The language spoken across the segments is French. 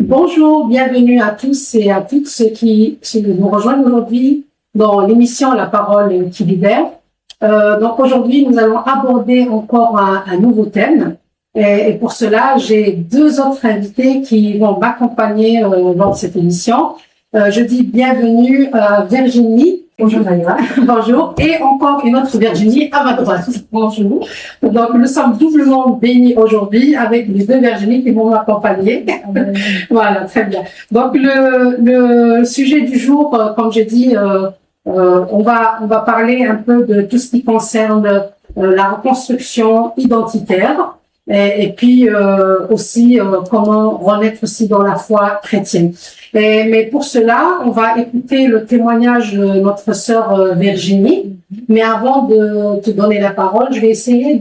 Bonjour, bienvenue à tous et à toutes ceux qui nous rejoignent aujourd'hui dans l'émission La Parole qui libère. Donc aujourd'hui, nous allons aborder encore un nouveau thème. Et pour cela, j'ai deux autres invités qui vont m'accompagner dans cette émission. Je dis bienvenue à Virginie. Bonjour Maïva. Bonjour. Et encore une autre Virginie à ma droite. Bonjour. Donc nous sommes doublement bénis aujourd'hui avec les deux Virginie qui vont m'accompagner. Voilà, très bien. Donc le sujet du jour, comme j'ai dit, on va parler un peu de tout ce qui concerne la reconstruction identitaire. Et puis aussi comment renaître aussi dans la foi chrétienne. Mais pour cela, on va écouter le témoignage de notre sœur Virginie. Mais avant de te donner la parole, je vais essayer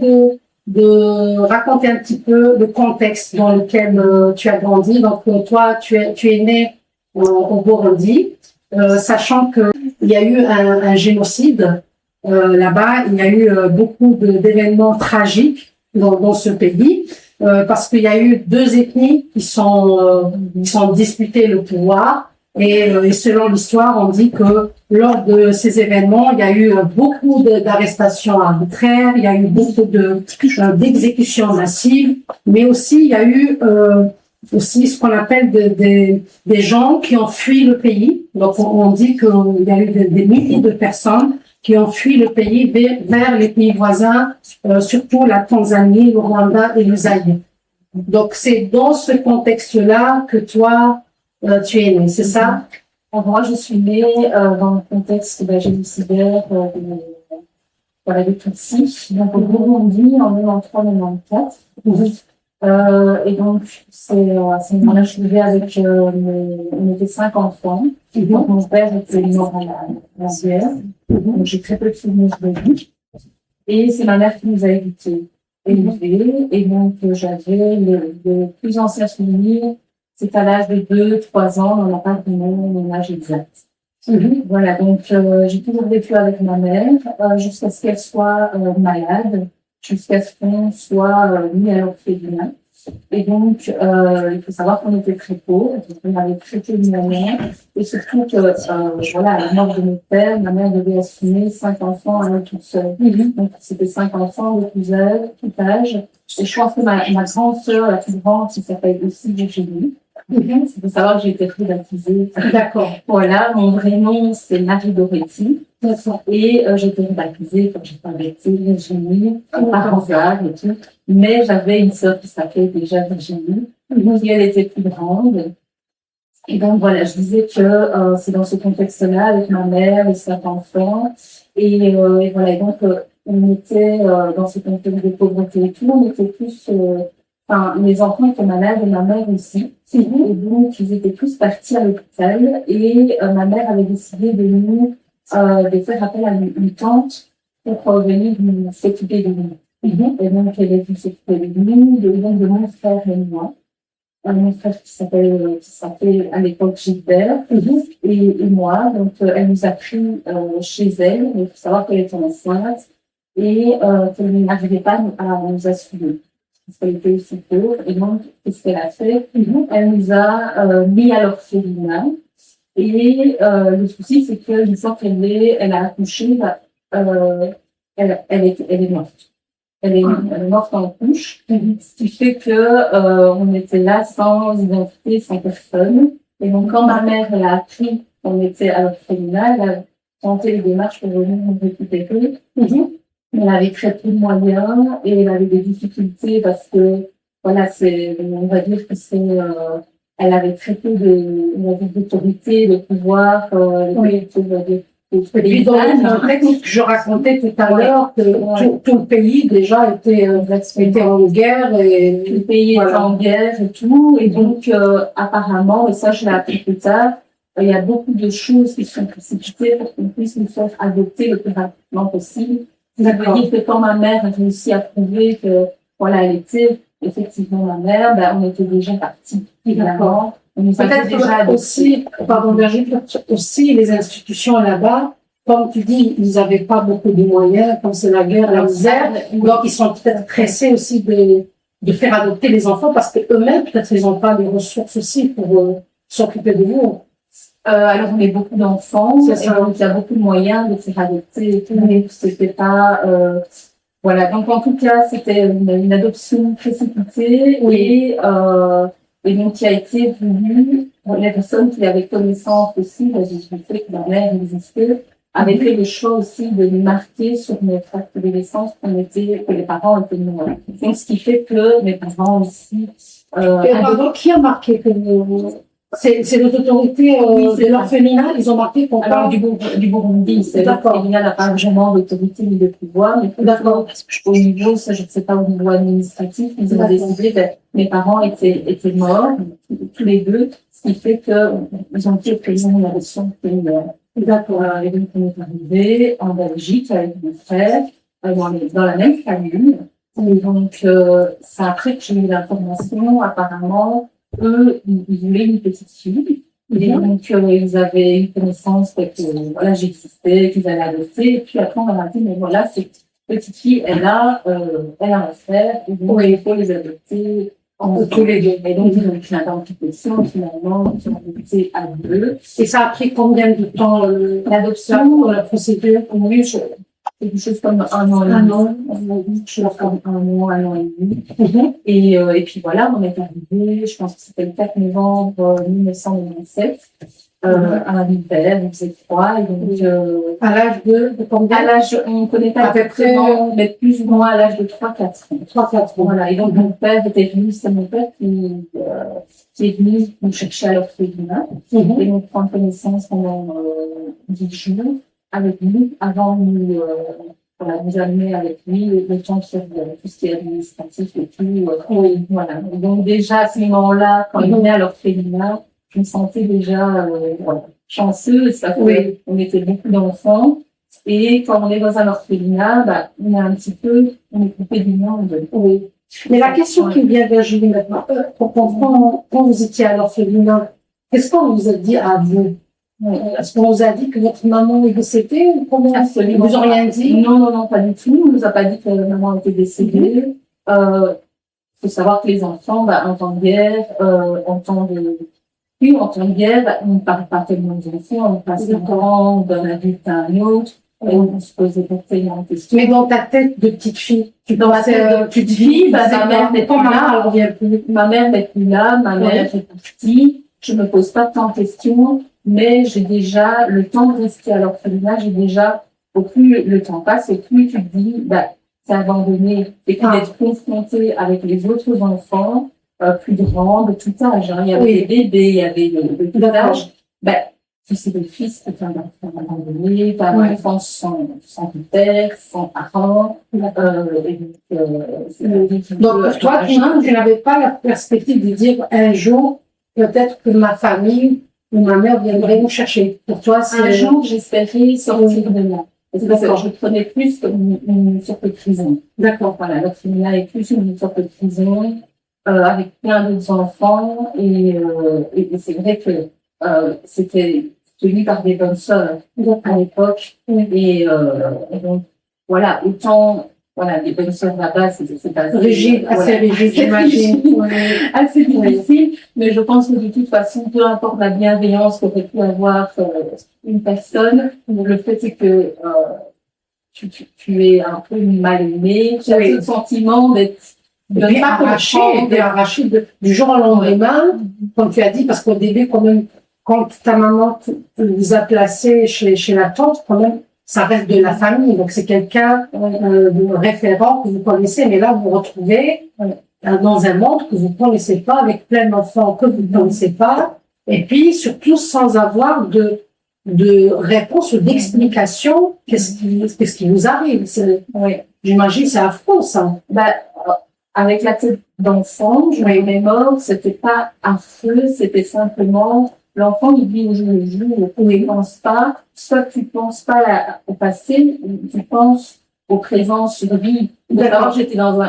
de raconter un petit peu le contexte dans lequel tu as grandi. Donc toi, tu es né au Burundi, sachant que il y a eu un génocide là-bas. Il y a eu beaucoup d'événements tragiques dans ce pays, parce qu'il y a eu deux ethnies qui sont disputées le pouvoir et selon l'histoire, on dit que lors de ces événements, il y a eu beaucoup d'arrestations arbitraires, il y a eu beaucoup d'exécutions massives, mais aussi il y a eu aussi ce qu'on appelle des gens qui ont fui le pays. Donc on dit qu'il y a eu des milliers de personnes qui ont fui le pays vers les pays voisins, surtout la Tanzanie, le Rwanda et le Zaïre. Donc, c'est dans ce contexte-là que toi, tu es né, c'est ça? Moi, je suis née dans le contexte génocidaire de Tutsi, donc au Burundi, en 93-94. Et donc, c'est mon arrivée avec, on était 5 enfants. Donc, mon père était mort en guerre. Donc, j'ai très peu de souvenirs de lui. Et c'est ma mère qui nous a élevés. Et donc, j'avais le plus ancien souvenir, c'est à l'âge de 2-3 ans, on n'a pas vraiment mon âge exact. Voilà, donc, j'ai toujours vécu avec ma mère, jusqu'à ce qu'elle soit malade, jusqu'à ce qu'on soit mis à l'orphelinat. Et donc, il faut savoir qu'on était très pauvres, on avait très peu de moyens, et surtout que, voilà, à la mort de mon père, ma mère devait assumer 5 enfants à elle toute seule. Donc, c'était 5 enfants de tout âge. Et je pense que ma grande sœur, la plus grande, qui s'appelle aussi Virginie. Il faut savoir que j'ai été rebaptisée. D'accord. Voilà, mon vrai nom, c'est Marie Doretti. Et j'ai été rebaptisée quand j'étais avec Virginie, par hasard et tout. Mais j'avais une sœur qui s'appelait déjà Virginie, qui elle était plus grande. Et donc voilà, je disais que c'est dans ce contexte-là, avec ma mère et 5 enfants. Et voilà, et donc on était dans ce contexte de pauvreté et tout, on était tous... mes enfants étaient malades et ma mère aussi. Et donc, ils étaient tous partis à l'hôpital. Et ma mère avait décidé de faire appel à une tante pour venir s'occuper de nous. Et donc, elle est venue s'occuper de nous, de mon frère et moi. Mon frère qui s'appelait à l'époque Gilbert, et moi. Donc, elle nous a pris chez elle. Il faut savoir qu'elle était enceinte et qu'elle n'arrivait pas à nous assumer. Parce qu'elle était aussi pauvre. Et donc, qu'est-ce qu'elle a fait? Elle nous a mis à l'orphelinat. Et le souci, c'est qu'une fois qu'elle a accouché, elle est morte. Elle est morte en couche. Ce qui fait que on était là sans identité, sans personne. Et donc, quand ma mère elle a appris qu'on était à l'orphelinat, elle a tenté les démarches pour venir nous récupérer. Elle avait très peu de moyens et elle avait des difficultés parce que, voilà, on va dire que elle avait très peu d'autorité, de pouvoir, et puis dans le texte que je racontais tout à l'heure, que tout le pays déjà était en guerre et tout le pays était en guerre et tout. Et donc, apparemment, et ça je l'ai appris plus tard, il y a beaucoup de choses qui sont précipitées pour qu'on puisse nous faire adopter le plus rapidement possible. Ça veut dire que quand ma mère a réussi à prouver que, voilà, elle était effectivement ma mère, on était déjà partis. D'accord. Peut-être déjà aussi, pardon Virginie, aussi les institutions là-bas, comme tu dis, ils n'avaient pas beaucoup de moyens, comme c'est la guerre, la misère, donc ils sont peut-être pressés aussi de faire adopter les enfants parce que eux-mêmes, peut-être, ils n'ont pas les ressources aussi pour s'occuper de vous. Alors, on est beaucoup d'enfants, et donc il y a beaucoup de moyens de faire adopter et tout, mais c'était pas, voilà. Donc, en tout cas, c'était une adoption précipitée et donc qui a été voulue. Les personnes qui avaient connaissance aussi, j'ai fait que ma mère existait, avaient fait le choix aussi de marquer sur notre acte de naissance que les parents étaient morts. Donc, ce qui fait que mes parents aussi, pardon, qui a marqué que c'est les autorités de l'orphelinat, ils ont marqué qu'on parle du Burundi, c'est l'orphelinat n'a pas vraiment d'autorité ni de pouvoir, mais d'accord, au niveau, ça je ne sais pas, au niveau administratif, ils ont décidé que mes parents étaient morts, tous les deux, ce qui fait qu'ils ont été présents dans l'adoption familiale. D'accord. Et donc on est arrivé en Belgique avec mon frère, dans la même famille. Et donc, c'est après que j'ai eu l'information, apparemment, eux, ils voulaient une petite fille. Et donc, ils avaient eu connaissance que, voilà, j'existais, qu'ils allaient adopter. Et puis après, on m'a dit, mais voilà, cette petite fille, elle a un frère, et donc, il faut les adopter tous les deux. Et donc, ils ont pris l'identification, finalement, ils ont adopté à deux. Et ça a pris combien de temps, l'adoption, la procédure? Oui, quelque chose comme un an et demi. Comme un an et demi. Et puis voilà, on est arrivé, je pense que c'était le 4 novembre 1997, à l'hiver, il faisait froid, et donc, à l'âge de combien? À l'âge, on ne connaît pas exactement, mais plus ou moins à l'âge de 3-4 ans. 3-4 ans. Voilà. Et donc, mon père était venu, c'est mon père qui est venu nous chercher à l'orphelinat, et nous prendre connaissance pendant 10 jours avec nous, avant de nous amener avec lui, le temps de faire tout ce qui est administratif et tout. Voilà. Et donc, déjà, à ce moment-là, quand il venait à l'orphelinat, je me sentais déjà chanceuse, parce qu'on était beaucoup d'enfants. Et quand on est dans un orphelinat, on est coupé du monde. Oui. Mais la question qui vient de Julie maintenant, quand vous étiez à l'orphelinat, qu'est-ce qu'on vous a dit à vous? Est-ce qu'on vous a dit que votre maman est décédée ou comment? Absolument. Ils vous ont rien dit? Non, pas du tout. On nous a pas dit que maman était décédée. Faut savoir que les enfants, en temps de guerre, en temps de guerre, on ne parle pas tellement des enfants, on passe d'un adulte à un autre, et on se posait pas tellement de questions. Mais dans ta tête de petite fille, dans ma tête de petite fille, ma mère n'est plus là, ma mère n'est plus là, ma mère est partie, je me pose pas tant de questions, mais j'ai déjà, le temps de rester à l'orphelinat, au plus le temps passe, au plus tu te dis, c'est abandonné, et puis d'être confronté avec les autres enfants, plus grands, de tout âge, il y avait des bébés, il y avait de tout âge, c'est des fils qui sont d'enfants abandonnés, pas d'enfants sans père, sans parents, donc pour toi, tu n'avais pas la perspective de dire un jour, peut-être que ma famille ou ma mère viendrait nous chercher. Pour toi, un jour, j'espérais sortir de là. Parce que je prenais plus comme une sorte de prison. D'accord. Voilà, l'orphelinat est plus une sorte de prison, avec plein d'autres enfants, et c'est vrai que, c'était tenu par des bonnes sœurs à l'époque. Et donc, voilà, autant, les bonnes sœurs là-bas, c'est assez rigide, assez rigide, j'imagine. Assez difficile, mais je pense que de toute façon, peu importe la bienveillance qu'aurait pu avoir une personne, le fait c'est que tu es un peu mal aimé, tu as le sentiment d'être arraché du jour au lendemain, comme tu as dit, parce qu'au début, quand même, quand ta maman vous a placé chez la tante, quand même, ça reste de la famille. Donc, c'est quelqu'un de référent que vous connaissez. Mais là, vous vous retrouvez dans un monde que vous ne connaissez pas, avec plein d'enfants que vous ne connaissez pas. Et puis, surtout, sans avoir de réponse ou d'explication. Qu'est-ce qui vous arrive? J'imagine, c'est affreux, ça. Avec la tête d'enfant, je m'aimais mort, c'était pas affreux, c'était simplement, l'enfant, il vit au jour le jour, où il pense pas, soit tu penses pas au passé, tu penses au présent survie. D'abord,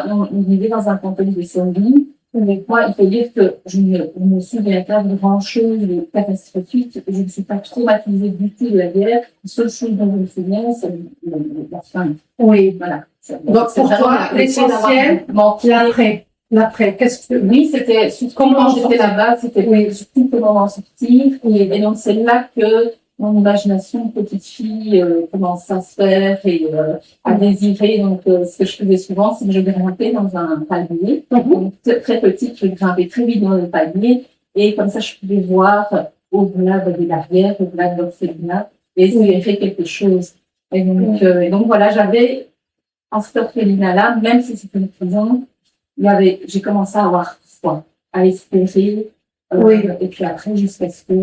on vivait dans un contexte de survie, mais moi, il faut dire que je ne me souviens pas de grand chose de catastrophique, je ne suis pas traumatisée du tout de la guerre, la seule chose dont je me souviens, c'est la fin. Oui, voilà. Donc, pour toi, l'essentiel, l'après. L'après, qu'est-ce que... Oui, c'était comment j'étais là-bas, c'était surtout comment m'en sortir. Et donc, c'est là que mon imagination, petite fille, commence à se faire et à désirer. Donc, ce que je faisais souvent, c'est que je grimpais dans un palier. Donc, très petite, je grimpais très vite dans le palier. Et comme ça, je pouvais voir au-delà des barrières, au-delà de l'orphelinat, et espérer quelque chose. Et donc voilà, j'avais, en cet orphelinat-là, même si c'était une prison, j'ai commencé à avoir foi, à espérer. Et puis après, jusqu'à ce que,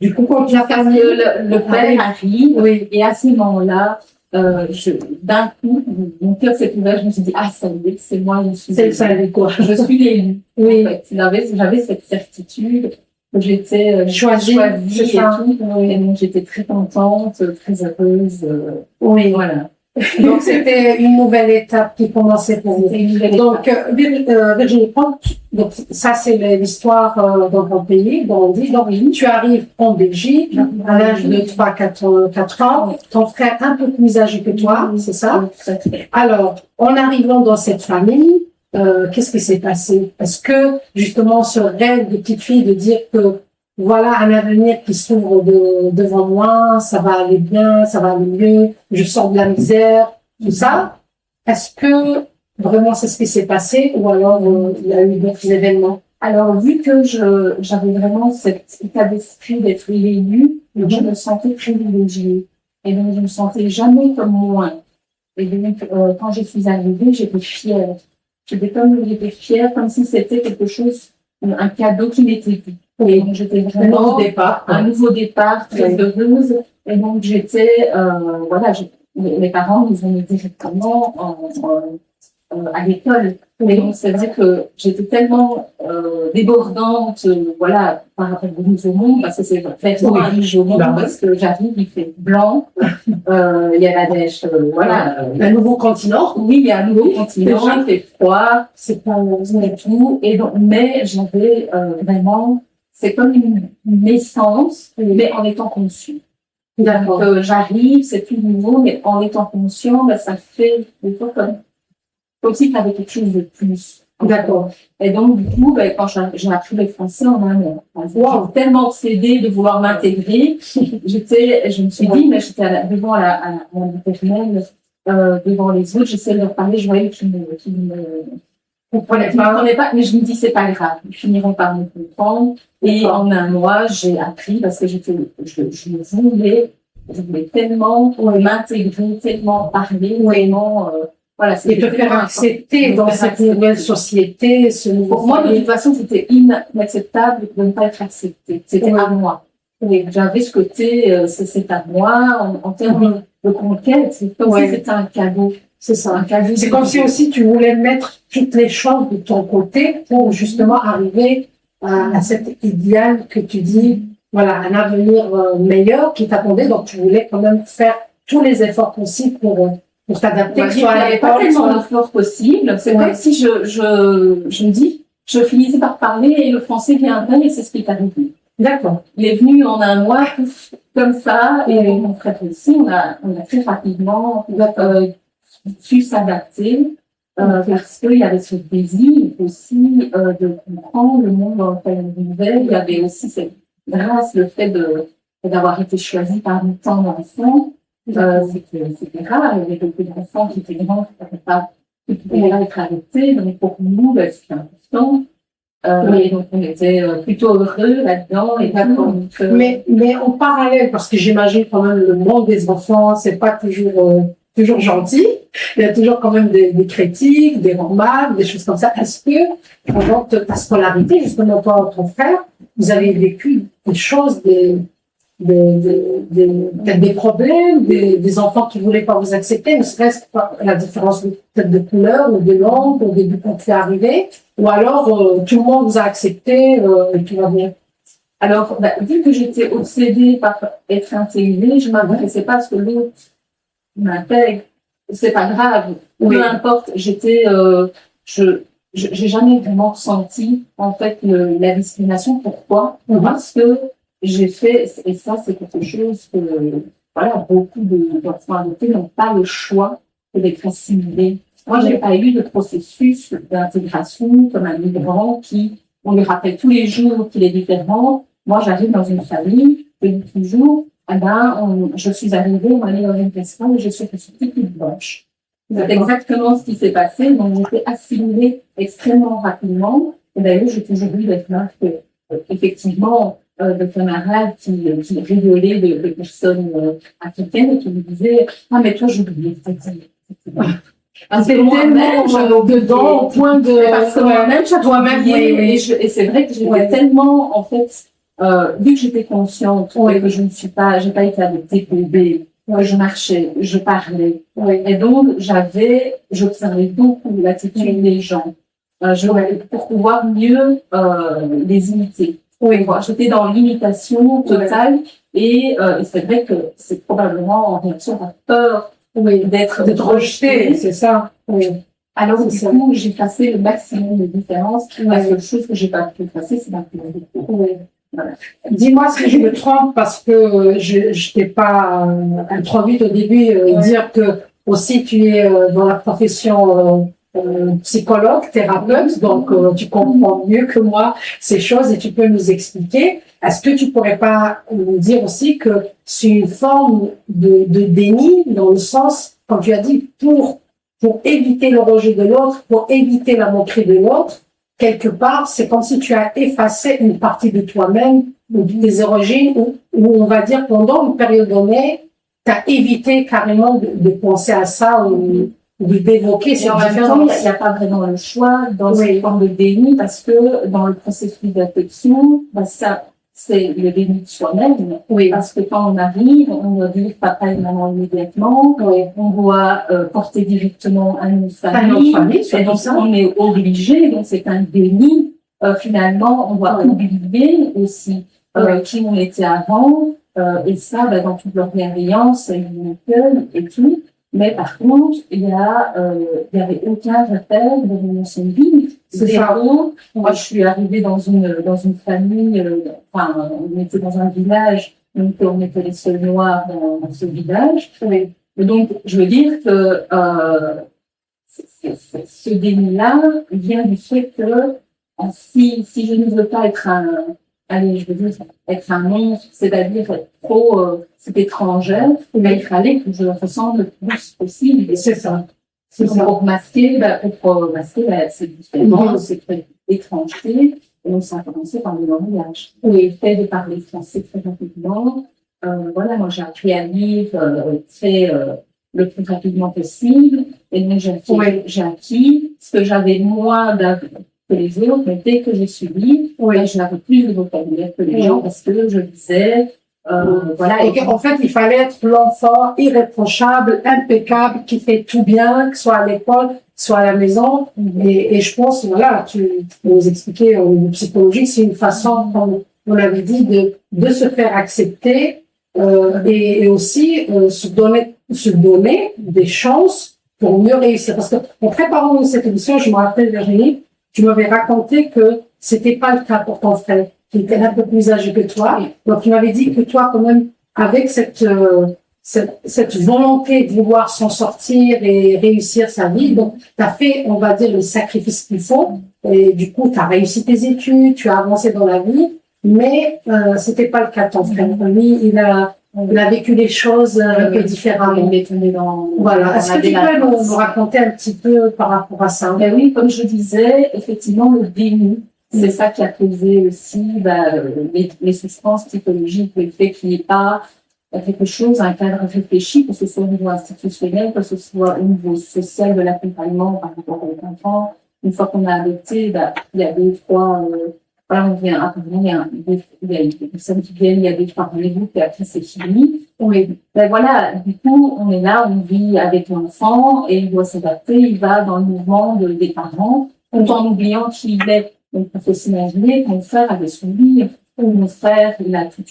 du coup, quand tu as fait le père arrive, et à ce moment-là, d'un coup, mon cœur s'est ouvert, je me suis dit, ah, ça y est, c'est moi, je suis l'élu. Oui. En fait, j'avais cette certitude que j'étais choisie c'est et ça. tout. Et donc, j'étais très contente, très heureuse. Voilà. Donc, c'était une nouvelle étape qui commençait pour vous. Donc, Virginie, donc, ça, c'est l'histoire dans ton pays, dont on dit. Donc, tu arrives en Belgique à l'âge de 3-4 ans. Ton frère un peu plus âgé que toi, c'est ça? Alors, en arrivant dans cette famille, qu'est-ce qui s'est passé? Est-ce que, justement, ce rêve de petite fille de dire que voilà un avenir qui s'ouvre devant moi, ça va aller bien, ça va aller mieux, je sors de la misère, tout ça. Est-ce que vraiment c'est ce qui s'est passé ou alors il y a eu d'autres événements? Alors, vu que j'avais vraiment cet état d'esprit d'être élue, je me sentais privilégiée. Et donc, je me sentais jamais comme moins. Et donc, quand je suis arrivée, j'étais fière. J'étais fière comme si c'était quelque chose, un cadeau qui m'était dû. Et donc, j'étais vraiment un nouveau départ, très heureuse. Et donc, j'étais, voilà, mes parents nous ont mis directement à l'école. Et donc, c'est-à-dire que j'étais tellement débordante, voilà, par rapport au nouveau monde, parce que c'est vraiment un nouveau monde, parce que j'arrive, il fait blanc, il y a la neige, voilà. Un nouveau continent. Oui, il y a un nouveau continent, il fait froid, c'est pas et tout. Et donc, mais j'avais vraiment, c'est comme une naissance, mais en étant conçue. Donc, j'arrive, c'est tout nouveau, mais en étant conscient, ben, ça fait des fois comme si tu avais quelque chose de plus. D'accord. Et donc, du coup, ben, quand j'ai appris le français en un an, j'étais tellement obsédée de vouloir m'intégrer, je me suis dit, mais j'étais devant la maternelle, devant les autres, j'essayais de leur parler, je voyais qu'ils me comprenaient pas, mais je me dis, c'est pas grave, ils finiront par me comprendre. Et en un mois, j'ai appris parce que je voulais tellement m'intégrer, tellement parler, tellement, voilà, et te faire accepter dans cette nouvelle société, ce nouveau. Pour moi, de toute façon, c'était inacceptable de ne pas être acceptée. C'était à moi. Et j'avais ce côté, c'est à moi, en termes de conquête, c'est comme si c'était un cadeau. C'est ça, un cadeau. C'est comme si aussi tu voulais mettre toutes les choses de ton côté pour justement arriver à cet idéal que tu dis, voilà, un avenir meilleur qui t'attendait. Donc, tu voulais quand même faire tous les efforts possibles pour t'adapter. Il n'y avait pas tellement d'efforts possibles. C'est comme si je me dis, je finissais par parler et le français viendrait et c'est ce qui est arrivé. D'accord. Il est venu en un mois, comme ça, et mon frère aussi, on a très rapidement su s'adapter, parce qu'il y avait ce désir aussi de comprendre le monde dans lequel on vivait. Il y avait aussi cette grâce, le fait d'avoir été choisi parmi tant d'enfants. C'était rare, il y avait beaucoup d'enfants qui étaient grands, qui pouvaient être arrêtés, donc pour nous, c'était important. Et donc on était plutôt heureux là-dedans. Mais en parallèle, parce que j'imagine quand même le monde des enfants, c'est pas toujours gentil. Il y a toujours quand même des critiques, des remarques, des choses comme ça. Est-ce que, pendant ta scolarité, justement, toi et ton frère, vous avez vécu des choses, peut-être des problèmes, des enfants qui voulaient pas vous accepter, ne serait-ce pas la différence peut-être de couleur ou de langue au début quand tu es arrivé, ou alors tout le monde vous a accepté et tout va bien? Alors, vu que j'étais obsédée par être intégrée, je m'intéressais pas à ce que l'autre m'intègre. C'est pas grave. Peu importe, j'ai jamais vraiment ressenti, en fait, la discrimination. Pourquoi? Parce que j'ai fait, et ça, c'est quelque chose que, voilà, beaucoup d'enfants adoptés n'ont pas le choix que d'être assimilés. Moi, j'ai pas eu de processus d'intégration comme un migrant qui, on lui rappelle tous les jours qu'il est différent. Moi, j'arrive dans une famille, je dis toujours, je suis arrivée, on m'a mis dans une restaurant et je suis restée toute blanche. C'est exactement ce qui s'est passé. Donc, j'étais assimilée extrêmement rapidement. Et d'ailleurs, j'ai toujours eu des remarques, effectivement, de camarades qui rigolaient de personnes africaines et qui me disaient « Ah, mais toi, j'oubliais que t'étais c'était moi-même, dedans, au point de... Parce que moi-même, j'avais et c'est vrai que j'étais tellement, en fait, vu que j'étais consciente que je j'ai pas été adoptée bébé, je marchais, je parlais. Et donc, j'observais beaucoup l'attitude des gens. Pour pouvoir mieux les imiter. J'étais dans l'imitation totale et c'est vrai que c'est probablement en réaction à peur d'être rejetée, c'est ça. Alors du coup, j'ai effacé le maximum de différences. La seule chose que j'ai pas pu effacer, c'est ma couleur de peau. Voilà. Dis-moi si je me trompe parce que je t'ai pas introduite au début dire que aussi tu es dans la profession psychologue, thérapeute, donc tu comprends mieux que moi ces choses et tu peux nous expliquer. Est-ce que tu pourrais pas nous dire aussi que c'est une forme de déni dans le sens, comme tu as dit, pour éviter le rejet de l'autre, pour éviter la moquerie de l'autre, quelque part, c'est comme si tu as effacé une partie de toi-même ou de tes origines ou on va dire pendant une période donnée, tu as évité carrément de penser à ça ou d'évoquer cette différence. Il n'y a pas vraiment le choix dans cette forme de déni parce que dans le processus d'affection, ça, c'est le déni de soi-même. Parce que quand on arrive, on doit dire papa et maman immédiatement. On doit porter directement à une famille. Et donc, on est obligé. Donc, c'est un déni. Finalement, on doit oublier aussi qui on était avant. Et ça, dans toute leur bienveillance, une accueil et tout. Mais par contre, il y avait aucun repère de mon ancienne vie. Zéro. Moi, je suis arrivée dans une famille, on était dans un village, donc on était les seuls noirs dans ce village. Et donc, je veux dire que, ce déni-là vient du fait que, si je ne veux pas être être un monstre, c'est-à-dire être trop étrangère, mais il fallait que je ressemble le plus possible. C'est ça. Pour masquer, c'est différent, c'est étrangeté. Et donc, ça a commencé par le langage. Et le fait de parler français très rapidement, moi, j'ai appris à lire le plus rapidement possible. Et donc, j'ai acquis ce que j'avais moins que les autres, mais dès que j'ai subi, je n'avais plus de vocabulaire que les gens parce que je disais, et qu'en fait, il fallait être l'enfant irréprochable, impeccable, qui fait tout bien, que ce soit à l'école, soit à la maison. Et je pense, tu peux nous expliquer en psychologie, c'est une façon, comme on avait dit, de se faire accepter et aussi se donner des chances pour mieux réussir. Parce que en préparant cette émission, je me rappelle, Virginie, tu m'avais raconté que c'était pas le cas pour ton frère, qui était un peu plus âgé que toi. Donc, tu m'avais dit que toi, quand même, avec cette volonté de vouloir s'en sortir et réussir sa vie, donc, tu as fait, on va dire, le sacrifice qu'il faut. Et du coup, tu as réussi tes études, tu as avancé dans la vie. Mais, c'était pas le cas de ton frère. Lui, il a vécu les choses un peu différemment. Il est tombé dans... Voilà. Est-ce que tu peux nous raconter un petit peu par rapport à ça? Ben oui, comme je disais, effectivement, le déni, c'est ça qui a causé aussi les souffrances psychologiques, le fait qu'il n'y ait pas quelque chose, un cadre réfléchi, que ce soit au niveau institutionnel, que ce soit au niveau social de l'accompagnement par rapport aux enfants. Une fois qu'on a adopté, il y a deux, trois... on vient à venir, il y a des personnes qui viennent, il y a des rendez-vous, puis après c'est fini. Du coup, on est là, on vit avec l'enfant et il doit s'adapter, il va dans le mouvement des parents, tout en oubliant qui il est. Donc, on peut s'imaginer que mon frère avait son livre, mon frère, il a tout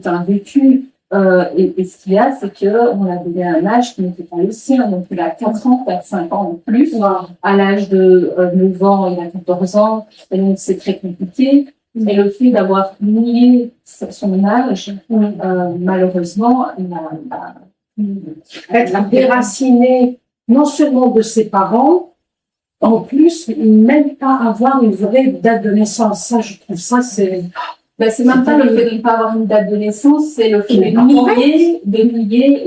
un vécu, et ce qu'il y a, c'est qu'on a donné un âge qui n'était pas le sien, donc il a 4 ans, 5 ans en plus. À l'âge de 9 ans, il a 14 ans, et donc c'est très compliqué. Et le fait d'avoir nié son âge, malheureusement, être déraciné non seulement de ses parents, en plus, même pas avoir une vraie date de naissance. Ça, je trouve ça, c'est... Ben, c'est même pas le fait de ne pas avoir une date de naissance, c'est le fait de nier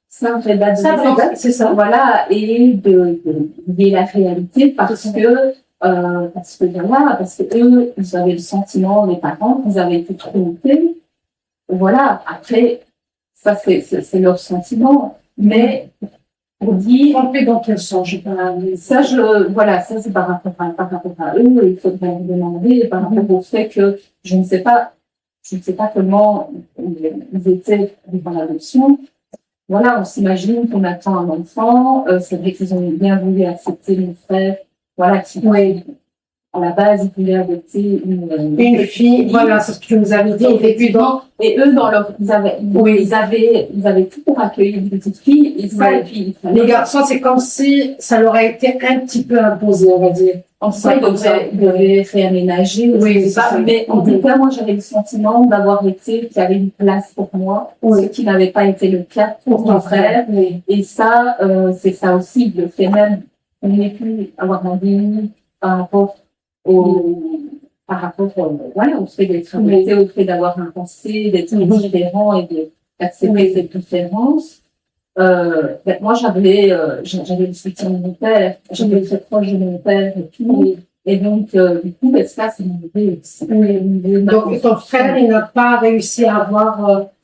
sa vraie date de naissance. C'est ça. Voilà, et de nier la réalité parce que eux, ils avaient le sentiment, les parents, qu'ils avaient été trompés. Voilà. Après, ça, c'est leur sentiment. Mais, pour dire. Trompés dans quel sens? Ça, c'est par rapport à eux. Il faudrait me demander par rapport au fait que je ne sais pas comment ils étaient dans l'adoption. Voilà, on s'imagine qu'on attend un enfant. C'est vrai qu'ils ont bien voulu accepter mon frère. Voilà, qui, à la base, ils voulaient adopter une fille. Voilà, c'est ce que tu nous avais dit. Et eux, ils avaient tout pour accueillir une petite fille. Et ça, et puis, les garçons, c'est comme si ça leur a été un petit peu imposé, on va dire. En fait, ils devaient réaménager. Oui, c'est ça. Mais en tout cas, moi, j'avais le sentiment d'avoir été, qu'il y avait une place pour moi, ce qui n'avait pas été le cas pour mon frère. Oui. Et ça, c'est ça aussi, le fait même, on n'est plus avoir un déni par rapport au fait d'être adopté, au fait d'avoir un pensée, d'être différent et d'accepter cette différence. Moi, j'avais le soutien de mon père, j'étais très proche de mon père et tout. Et donc, du coup, ça, c'est mon idée aussi. Donc, ton frère, il n'a pas réussi à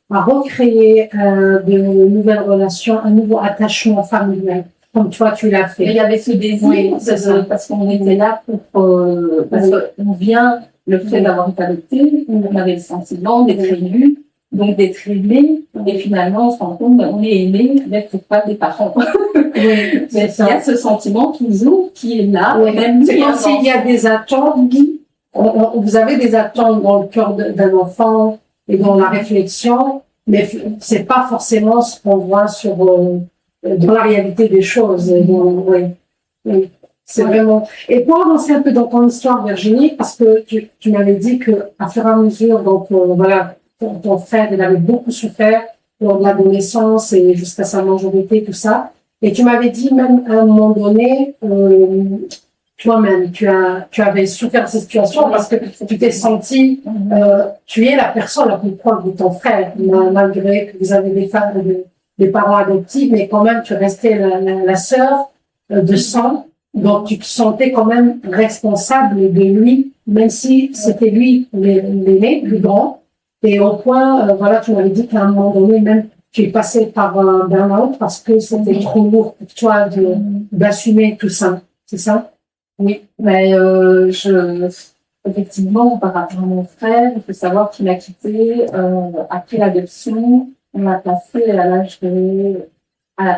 recréer de nouvelles relations, un nouveau attachement familial, comme toi, tu l'as fait. Mais il y avait ce désir, parce qu'on était là parce qu'on vient, le fait d'avoir été adopté, on avait le sentiment d'être élu, donc d'être aimé, et finalement, on se rend compte qu'on est aimé, mais c'est pas des parents. Mais il y a ce sentiment toujours qui est là. C'est comme s'il y a des attentes. Vous avez des attentes dans le cœur d'un enfant et dans la réflexion, mais c'est pas forcément ce qu'on voit dans la réalité des choses. C'est vraiment. Et pour avancer un peu dans ton histoire, Virginie, parce que tu m'avais dit que à fur et à mesure, donc ton frère, il avait beaucoup souffert lors de l'adolescence et jusqu'à sa majorité, tout ça. Et tu m'avais dit même à un moment donné, toi-même, tu avais souffert de cette situation parce que tu t'es senti, tu es la personne la plus proche de ton frère, malgré que vous avez des parents adoptifs, mais quand même, tu restais la sœur de sang. Donc, tu te sentais quand même responsable de lui, même si c'était lui l'aîné, plus grand. Et au point, tu m'avais dit qu'à un moment donné, même, tu es passé par un burn-out parce que c'était trop lourd pour toi d'assumer tout ça. C'est ça? Oui. Mais, effectivement, par rapport à mon frère, il faut savoir qu'il a quitté, après l'adoption, on l'a placé à l'âge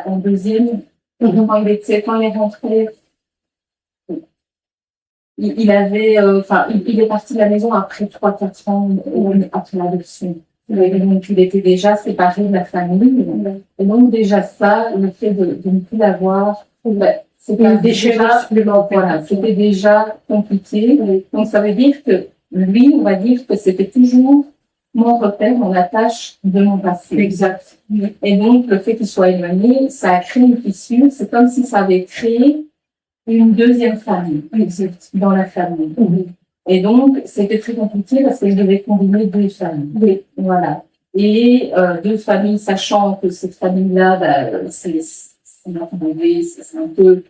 en deuxième. Quand il est rentré, il est parti de la maison après 3-4 ans après l'adoption. Donc, il était déjà séparé de la famille. Et donc, déjà ça, le fait de ne plus l'avoir, c'était déjà compliqué. Donc, ça veut dire que lui, on va dire que c'était toujours mon repère, mon attache de mon passé. Exact. Et donc, le fait qu'il soit éloigné, ça a créé une fissure. C'est comme si ça avait créé une deuxième famille. Exact. Dans la famille. Et donc, c'était très compliqué parce que je devais combiner deux familles. Voilà. Et deux familles, sachant que cette famille-là, c'est un peu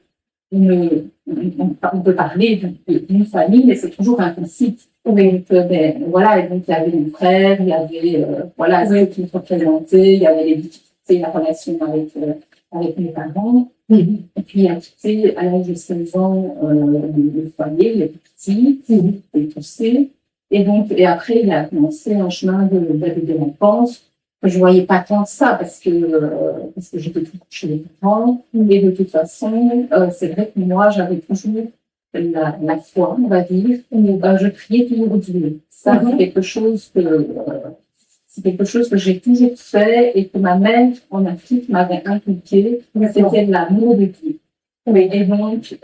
on peut parler d'une famille, mais c'est toujours implicite. Donc, et donc il y avait mon frère, il y avait ceux qui me représentaient, il y avait les difficultés, la relation avec mes parents. Et puis, il a quitté à l'âge de 16 ans le foyer, il est petit, il est poussé. Et après, il a commencé un chemin de l'enfance. Je voyais pas tant ça parce que j'étais tout chez les parents. Mais de toute façon, c'est vrai que moi, j'avais toujours la foi, on va dire. Je priais toujours Dieu. Ça, c'est quelque chose que j'ai toujours fait et que ma mère en Afrique m'avait inculqué. C'était l'amour de Dieu. Et donc,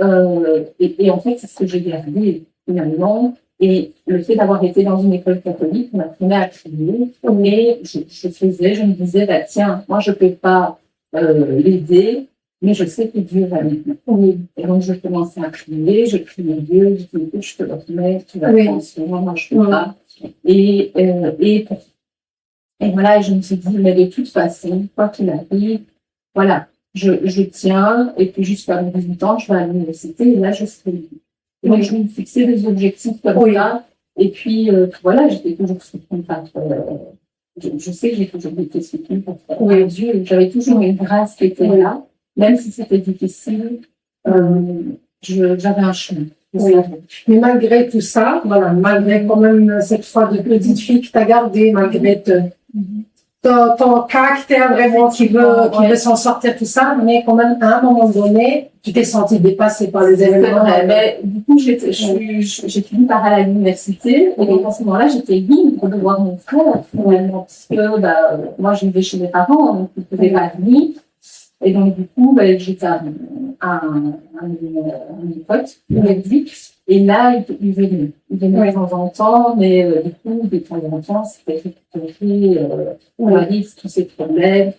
et en fait, c'est ce que j'ai gardé finalement. Et le fait d'avoir été dans une école catholique m'apprenait à prier. Et je me disais, tiens, moi je peux pas l'aider, mais je sais que Dieu va m'aider. Et donc, je commençais à prier, je priais Dieu, je disais, je te le remets, tu vas prendre soin, moi je peux pas. Et voilà, je me suis dit, mais de toute façon, quoi qu'il arrive, voilà, je tiens, et puis jusqu'à mes 18 ans, je vais à l'université, et là, je serai libre. Et donc, je me fixais des objectifs comme ça, et puis, voilà, j'étais toujours soutenue par, je sais que j'ai toujours été soutenue par Dieu, j'avais toujours une grâce qui était là, même si c'était difficile, j'avais un chemin. Mais malgré tout ça, voilà, malgré quand même cette foi de petite fille que tu as gardée, malgré ton caractère vraiment qui veut s'en sortir, tout ça, mais quand même, à un moment donné, tu t'es sentie dépassée par les événements. Mais du coup, j'ai fini par aller à l'université, et donc à ce moment-là, j'étais libre de voir mon frère, finalement, parce que, moi, je vivais chez mes parents, donc ils ne pouvaient pas venir. Et donc, du coup, j'étais à une pote, et là, il venait de temps en temps, mais du coup, de temps en temps, c'était récupéré, on arrive tous ces problèmes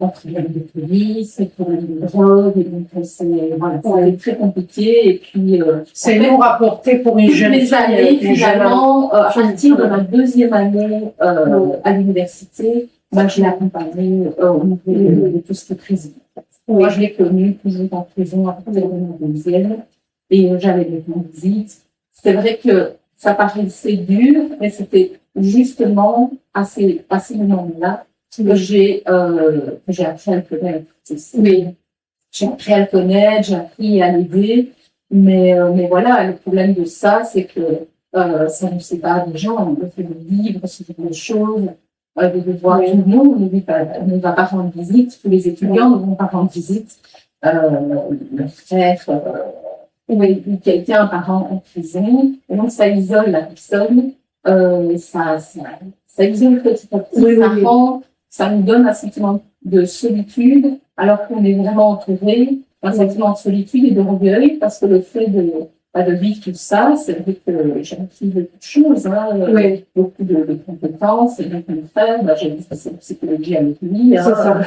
de police, problèmes de drogue, et donc c'était très compliqué, et puis c'est lourd à porter pour une jeune fille. Finalement, à partir de ma deuxième année à l'université, je l'ai accompagnée au niveau de tout ce qui est prison. Moi, je l'ai connue toujours en prison à partir de mon deuxième, et j'avais des visites. C'est vrai que ça paraissait dur, mais c'était justement à ces moments-là que j'ai appris à le connaître. J'ai appris à le connaître, j'ai appris à l'aider, mais voilà, le problème de ça, c'est que ça ne sépare des gens, le fait de vivre ce genre de choses, de voir tout le monde, ne va pas rendre visite, tous les étudiants ne vont pas rendre visite, le frère, quelqu'un, un parent en prison, et donc ça isole la personne, ça isole petit à petit, ça nous donne un sentiment de solitude, alors qu'on est vraiment entouré, un sentiment de solitude et d'orgueil, parce que le fait de vivre tout ça, c'est vrai que j'ai appris beaucoup de choses, beaucoup de compétences, et donc mon frère, j'ai une psychologie avec lui. C'est ça.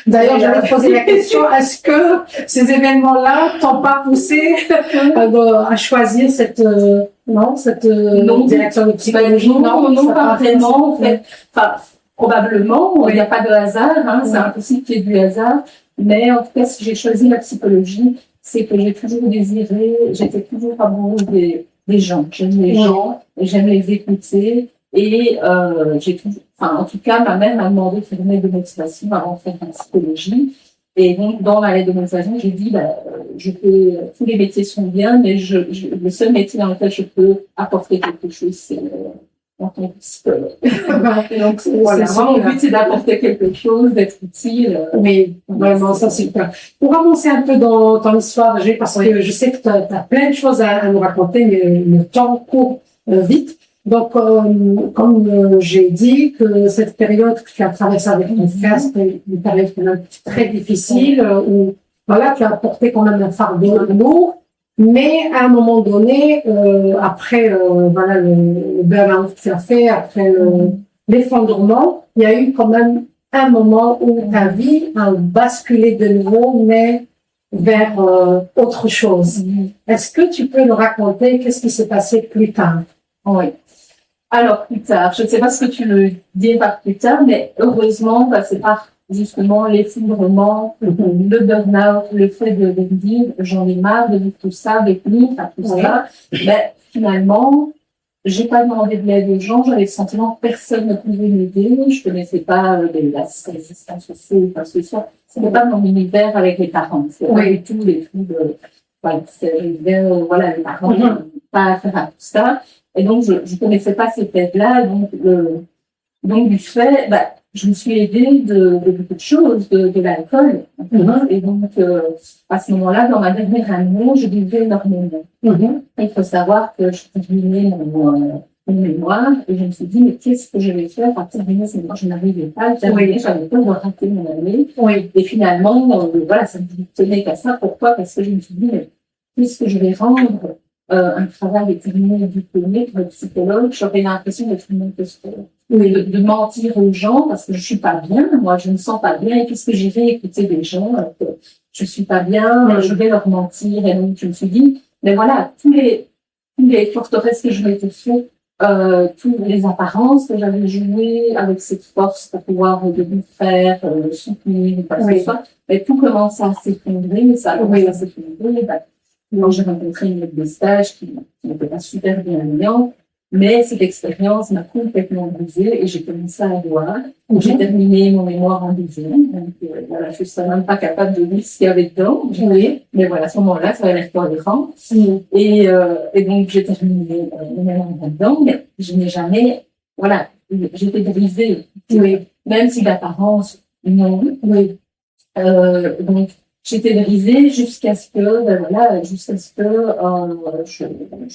D'ailleurs, j'allais te poser la question, est-ce que ces événements-là t'ont pas poussé à choisir cette direction de psychologie? Non, pas vraiment, en fait. Enfin, probablement, il n'y a pas de hasard, c'est impossible qu'il y ait du hasard, mais en tout cas, si j'ai choisi la psychologie, c'est que j'étais toujours amoureuse des gens. J'aime les gens, j'aime les écouter, et en tout cas, ma mère m'a demandé de faire une lettre de motivation avant de faire la psychologie. Et donc, dans ma lettre de motivation, j'ai dit, tous les métiers sont bien, mais le seul métier dans lequel je peux apporter quelque chose, c'est en tant que psychologue. Donc, voilà, mon but, c'est d'apporter quelque chose, d'être utile. Oui, vraiment, ça, c'est super. Pour avancer un peu dans ton histoire, parce que je sais que tu as plein de choses à nous raconter, mais le temps court vite. Donc, comme j'ai dit, que cette période que tu as traversée avec ton frère, c'était une période quand même très difficile, où, voilà, tu as porté quand même un fardeau lourd. Mais à un moment donné, après le burn-out que tu as fait, après l'effondrement, il y a eu quand même un moment où ta vie a basculé de nouveau, mais vers autre chose. Est-ce que tu peux nous raconter qu'est-ce qui s'est passé plus tard? Oui. Alors, plus tard, je ne sais pas ce que tu veux dire par plus tard, mais heureusement, c'est par justement l'effondrement, le burn-out, le fait de me dire j'en ai marre de vivre tout ça, de vivre tout ça. Mais finalement, j'ai pas demandé de l'aide aux gens, j'avais le sentiment que personne ne pouvait m'aider, je connaissais pas l'assistance sociale ou quoi que ce soit. C'était pas mon univers avec les parents. C'était pas du tout les trucs de, les parents, pas à faire à tout ça. Et donc, je connaissais pas cette aide-là, donc du fait, je me suis aidée de beaucoup de choses, de l'alcool. Et donc, à ce moment-là, dans ma dernière année, je buvais énormément. Il faut savoir que je terminais mon mémoire, et je me suis dit, mais qu'est-ce que je vais faire à terminer ce mémoire? Je n'arrivais pas à terminer, j'avais peur de rater mon année. Et finalement, ça me tenait qu'à ça. Pourquoi? Parce que je me suis dit, mais puisque je vais rendre un travail déterminé et diplômé pour être psychologue, j'aurais l'impression d'être une imposteur. de mentir aux gens parce que je suis pas bien, moi je me sens pas bien et puisque j'irai écouter des gens que je suis pas bien, je vais leur mentir et donc je me suis dit, mais voilà, tous les forteresses que je m'étais fait, toutes les apparences que j'avais jouées avec cette force pour pouvoir de mon frère, soutenir, quoi que ce soit, mais tout commence à s'effondrer, ça commence à s'effondrer. Moi, j'ai rencontré une maître de stage qui n'était pas super bienveillante, mais cette expérience m'a complètement brisée et j'ai commencé à voir. J'ai terminé mon mémoire en dizaine, donc voilà, je suis même pas capable de lire ce qu'il y avait dedans. Mais voilà, à ce moment-là, ça avait l'air cohérent. Et donc, j'ai terminé mon mémoire là-dedans, mais je n'ai jamais, voilà, j'étais brisée. Même si d'apparence, non. Donc, j'étais brisée jusqu'à ce que, je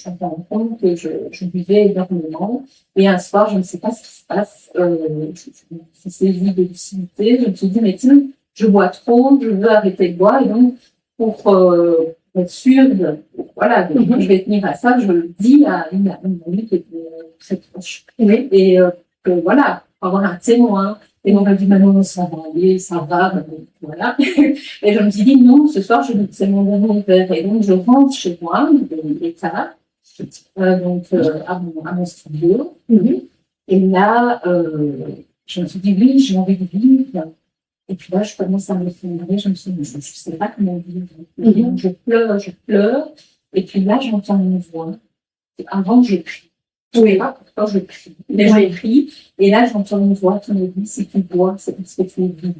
me rende compte que je buvais énormément. Et un soir, je ne sais pas ce qui se passe, je me suis saisie de lucidité. Je me suis dit, mais tiens, je bois trop, je veux arrêter de boire. Et donc, pour être sûre que je vais tenir à ça, je le dis à une amie qui était très proche. Et que voilà, avoir un témoin. Et donc, elle dit, non, ça va aller, ça va, voilà. Et je me suis dit, non, ce soir, c'est mon dernier verre. Et donc, je rentre chez moi, il est tard, à mon studio. Et là, je me suis dit, oui, j'ai envie de vivre. Et puis là, je commence à m'effondrer. Je me suis dit, je ne sais pas comment vivre. Je pleure. Et puis là, j'entends une voix. Avant, je crie. Je ne sais pas pourquoi je crie. Mais je crie. Et là, j'entends une voix qui me dit, si tu bois, c'est parce que tu es vide.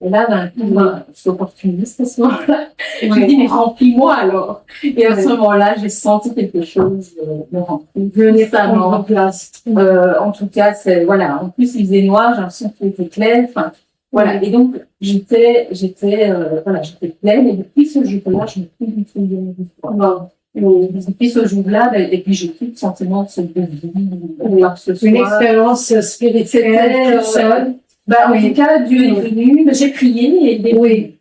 Et là, je suis opportuniste à ce moment-là. Je me dis, mais remplis-moi alors. Et à ce moment-là, j'ai senti quelque chose me remplir. Venez prendre place. En tout cas, voilà. En plus, il faisait noir, j'ai l'impression que tout était clair. Enfin, voilà. Et donc, j'étais pleine. Et depuis ce jour-là, je ne peux plus du tout vivre. Depuis ce jour-là, et puis j'ai plus de sentiment de se deviner. Une expérience spirituelle, toute seule. En tout cas, Dieu est venu, j'ai prié et il est venu.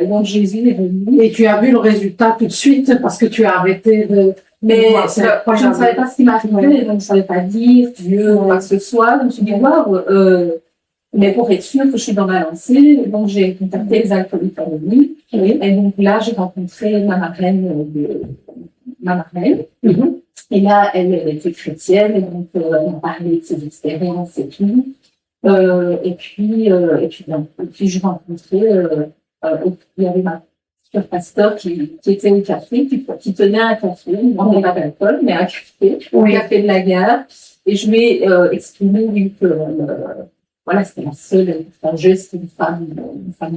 Et donc Jésus est venu. Et tu as vu le résultat tout de suite parce que tu as arrêté de... Mais je ne savais pas ce qui m'arrivait, donc je ne savais pas dire Dieu ou quoi que ce soit. Je me suis dit, waouh, mais pour être sûre que je suis dans ma lancée, donc j'ai contacté les alcooliques anonymes. Et donc là, j'ai rencontré ma marraine. Et là, elle était chrétienne, et donc elle m'a parlé de ses expériences et tout. Et puis je rencontrais, il y avait ma future pasteur qui était au café, qui tenait un café, il ne vendait pas d'alcool, mais un café, au café de la gare. Et je lui ai exprimé que voilà, c'était la seule partageuse, c'était une femme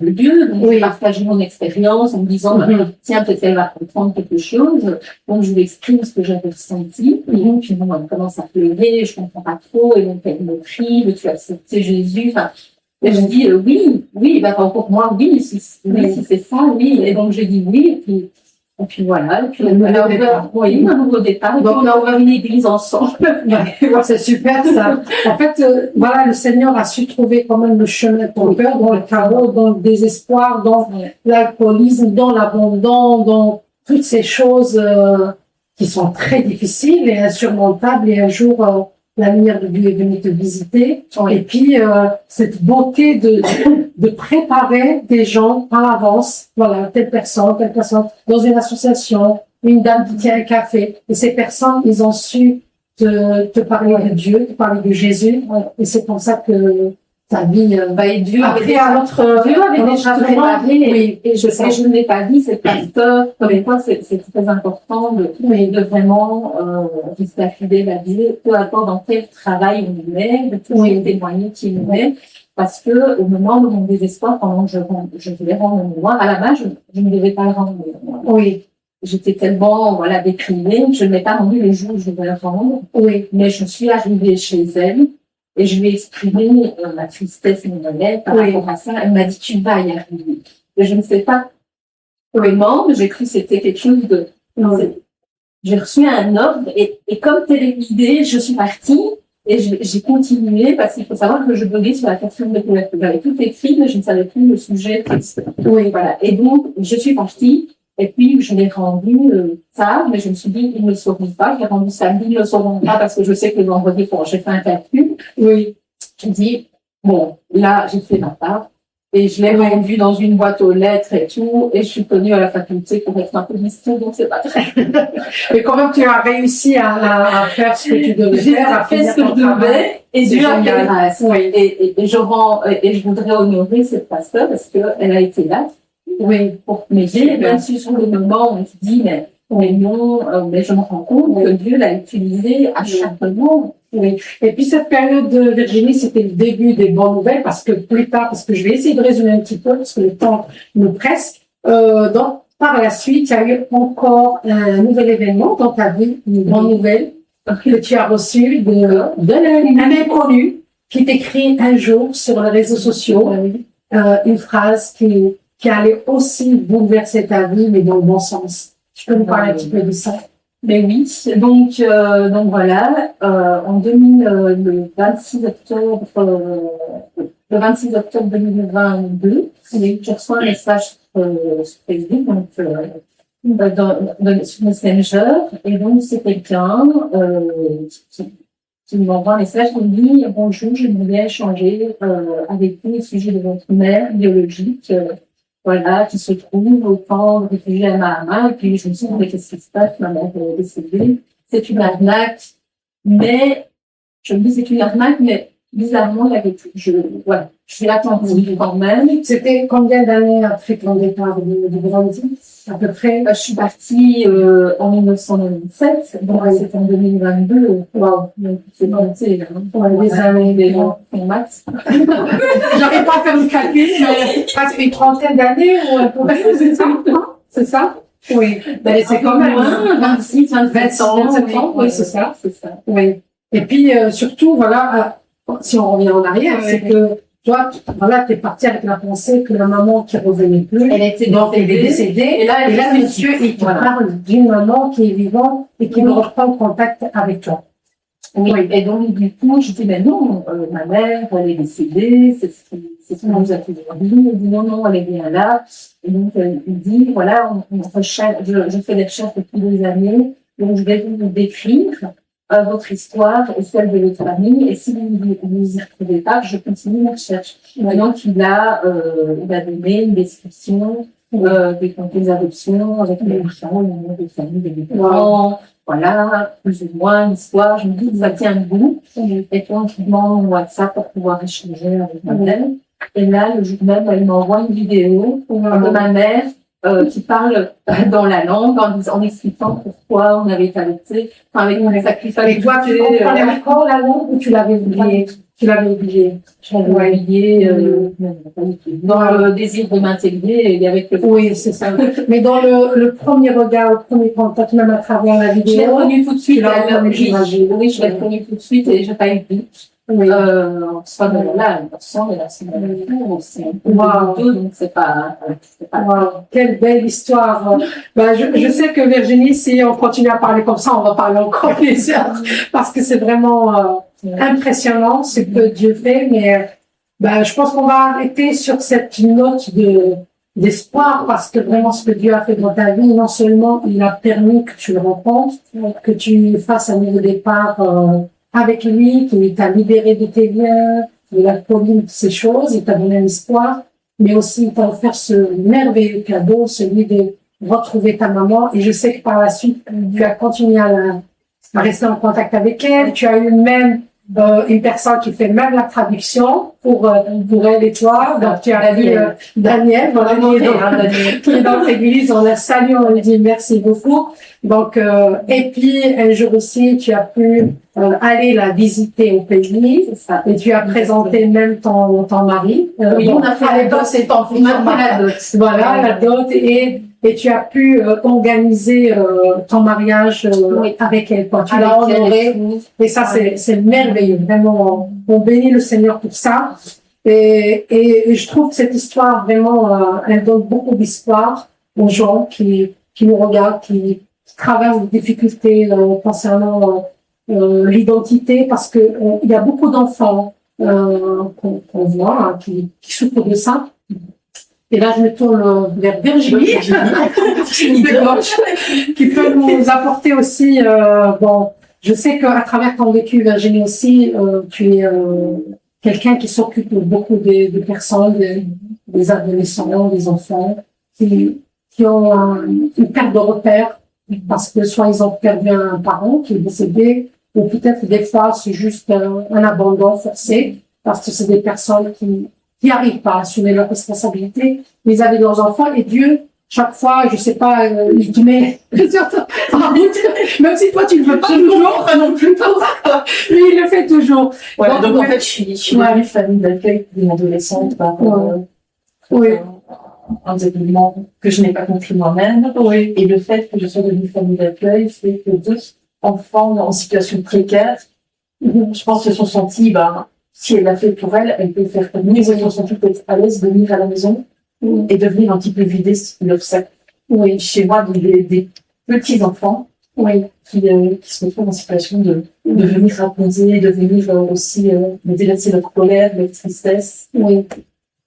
de Dieu. Donc, j'ai partagé mon expérience en me disant, tiens, peut-être elle va comprendre quelque chose. Donc, je lui exprime ce que j'avais ressenti. Et donc, puis, elle commence à pleurer, je comprends pas trop. Et donc, elle me crie, veux-tu accepter Jésus? Enfin, et je dis, oui, pour moi, oui, si c'est ça, oui. Et donc, je dis oui, et puis voilà, et puis on a ouvert un nouveau départ, donc on a ouvert une église ensemble. C'est super ça. En fait, voilà, le Seigneur a su trouver quand même le chemin de ton cœur, dans le chaos, dans le désespoir, dans l'alcoolisme, dans l'abandon, dans toutes ces choses qui sont très difficiles et insurmontables. Et un jour, la lumière de Dieu est venue te visiter. Et puis, cette beauté de préparer des gens par avance. Voilà, telle personne, dans une association, une dame qui tient un café. Et ces personnes, ils ont su te parler de Dieu, te parler de Jésus. Et c'est pour ça que ta vie, et Dieu avait déjà préparé. Et je ne l'ai pas dit, c'est pasteur. Comme quoi, c'est très important de vraiment rester fidèle à Dieu, peu importe dans quel travail on est, de toujours témoigner qui on est. Parce que au moment de mon désespoir, pendant que je devais rendre mon mémoire, à la base, je ne devais pas le rendre. J'étais tellement déprimée, je ne l'ai pas rendu le jour où je devais le rendre. Mais je suis arrivée chez elle et je lui ai exprimé ma tristesse et mon mal-être par rapport à ça. Elle m'a dit, tu vas y arriver. Et je ne sais pas comment, mais j'ai cru que c'était quelque chose de... J'ai reçu un ordre et comme téléguidée, je suis partie. Et j'ai continué parce qu'il faut savoir que je bloguais sur la quatrième de couverture. J'avais tout écrit, mais je ne savais plus le sujet. Voilà. Et donc, je suis partie. Et puis, je l'ai rendu tard, mais je me suis dit, ils ne le sauront pas. Je l'ai rendu samedi, ils ne le sauront pas parce que je sais que le vendredi, bon, j'ai fait un calcul. Oui. Je dis, bon, là, j'ai fait ma part. Et je l'ai rendu dans une boîte aux lettres et tout. Et je suis venue à la faculté pour être un peu discret, donc c'est pas très. Mais quand même, tu as réussi à faire ce que tu devais faire. J'ai fait ce que je devais. Et Dieu a fait grâce. Oui. Et je voudrais honorer cette pasteur parce qu'elle a été là. Oui, pour m'aider, même si sur le moment, on se dit, mais non, mais je me rends compte que Dieu l'a utilisé à chaque moment. Oui. Et puis cette période de Virginie, c'était le début des bonnes nouvelles parce que plus tard, parce que je vais essayer de résumer un petit peu parce que le temps nous presse. Donc, par la suite, il y a eu encore un nouvel événement dans ta vie, une bonne nouvelle que tu as reçue d'un inconnu qui t'écrit un jour sur les réseaux sociaux une phrase qui allait aussi bouleverser ta vie, mais dans le bon sens. Tu peux nous parler un petit peu de ça? Ben oui, donc voilà, le 26 octobre 2022, je reçois un message sur Facebook, donc sur Messenger, et donc c'est quelqu'un qui m'envoie un message qui me dit bonjour, je voulais échanger avec vous au sujet de votre mère biologique. Voilà, qui se trouve au camp de réfugiés à Mahama, et puis je me suis dit, mais qu'est-ce qui se passe, ma mère est décédée, c'est une arnaque, mais, je me dis, c'est une arnaque, mais bizarrement, il y avait tout, je suis attentive quand même. C'était combien d'années après ton départ de Brandie, à peu près? Je suis partie en 1997, donc c'est en 2022. Wow, c'est monté, des années, des gens font maths. J'arrive pas à faire le calcul, mais presque une trentaine d'années ou un peu plus, c'est ça? C'est ça? Oui. Ben, c'est quand même 26, 27 ans. Oui, c'est ça. Oui. Et puis, surtout, voilà, si on revient en arrière, c'est que toi, voilà, t'es parti avec la pensée que la maman qui revenait plus, elle était décédée. Et là, monsieur, il te parle d'une maman qui est vivante et qui veut reprendre contact avec toi. Oui. Et donc, du coup, je dis, mais non, ma mère, elle est décédée, c'est ce qu'on nous a fait dire. Il dit, non, elle est bien là. Et donc, il dit, voilà, je fais des recherches depuis des années, donc je vais vous décrire votre histoire et celle de votre famille, et si vous ne vous y retrouvez pas, je continue mes recherches. Et donc, il a donné une description des adoptions avec les enfants, le nom des familles, des parents, voilà, plus ou moins l'histoire. Je me dis, ça tient debout. Et donc, je demande mon WhatsApp pour pouvoir échanger avec ma mère. Et là, le jour même, elle m'envoie une vidéo de ma mère qui parle dans la langue, en expliquant pourquoi on avait été adopté, enfin, avec mon sacrifice. Et toi, tu comprenais encore la langue ou tu l'avais oublié? Tu l'avais oublié. Je l'avais oublié, dans le désir de m'intégrer, il y avait que le... Oui, c'est ça. Mais dans le premier regard, le premier contact, même à travers la vidéo. Je l'ai reconnu tout de suite. Oui, je l'ai reconnu tout de suite et j'ai pas eu de doute. Oui. Soit de là, sans la c'est un peu donc c'est pas. Wow. Quelle belle histoire. Je sais que Virginie, si on continue à parler comme ça, on va parler encore des heures, parce que c'est vraiment impressionnant ce que Dieu fait, mais je pense qu'on va arrêter sur cette note d'espoir, parce que vraiment ce que Dieu a fait dans ta vie, non seulement il a permis que tu le rencontres, que tu fasses un nouveau départ avec lui, qu'il t'a libéré de tes liens, il a connu toutes ces choses, il t'a donné un espoir, mais aussi il t'a offert ce merveilleux cadeau, celui de retrouver ta maman. Et je sais que par la suite, tu as continué à rester en contact avec elle. Tu as eu même une personne qui fait même la traduction pour elle et toi. Donc tu as vu Daniel, voilà, qui est dans notre église. On la salue, on lui dit merci beaucoup. Donc et puis un jour aussi, tu as pu aller la visiter au pays, et tu as présenté même ton mari. Oui, on a fait la dot, c'est ton fils. Voilà, la dot, et tu as pu organiser ton mariage avec elle. Tu l'as honoré, et ça c'est merveilleux. Vraiment, on bénit le Seigneur pour ça. Et je trouve que cette histoire vraiment, elle donne beaucoup d'espoir aux gens qui nous regardent, qui traversent des difficultés concernant l'identité, parce que il y a beaucoup d'enfants qu'on voit qui souffrent de ça. Et là, je me tourne vers Virginie, qui peut nous apporter aussi, bon, je sais qu'à travers ton vécu, Virginie aussi, tu es quelqu'un qui s'occupe beaucoup de personnes, des adolescents, des enfants, qui ont une perte de repère, parce que soit ils ont perdu un parent qui est décédé, ou peut-être des fois c'est juste un abandon forcé, parce que c'est des personnes qui arrivent pas à assumer leurs responsabilités vis-à-vis de leurs enfants. Et Dieu, chaque fois, je sais pas, il te met en route, même si toi tu ne veux pas toujours, non plus, mais il le fait toujours. Ouais, donc en fait, je suis devenue famille d'accueil d'une adolescente par un développement que je n'ai pas compris moi-même. Oui. Et le fait que je sois devenue famille d'accueil fait que d'autres enfants en situation précaire, je pense, se sont sentis, si elle l'a fait pour elle, elle peut le faire pour nous. Ils se sont sentis peut-être à l'aise de venir à la maison et de venir un petit peu vider leur sac. Oui. Chez moi, des petits enfants qui se retrouvent en situation de venir raconter, de venir aussi me délaisser leur colère, leur tristesse. Oui.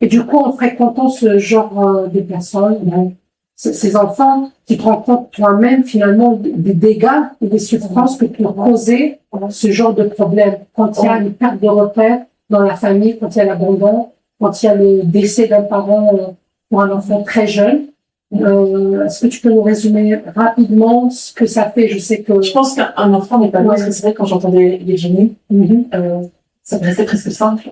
Et du coup, en fréquentant ce genre de personnes, ces enfants, tu te rends compte toi-même finalement des dégâts et des souffrances que peut causer ce genre de problème. Quand il y a une perte de repère dans la famille, quand il y a l'abandon, quand il y a le décès d'un parent pour un enfant très jeune. Est-ce que tu peux nous résumer rapidement ce que ça fait? Je pense qu'un enfant n'est pas neutre. C'est vrai, quand j'entendais Virginie, ça me restait presque simple.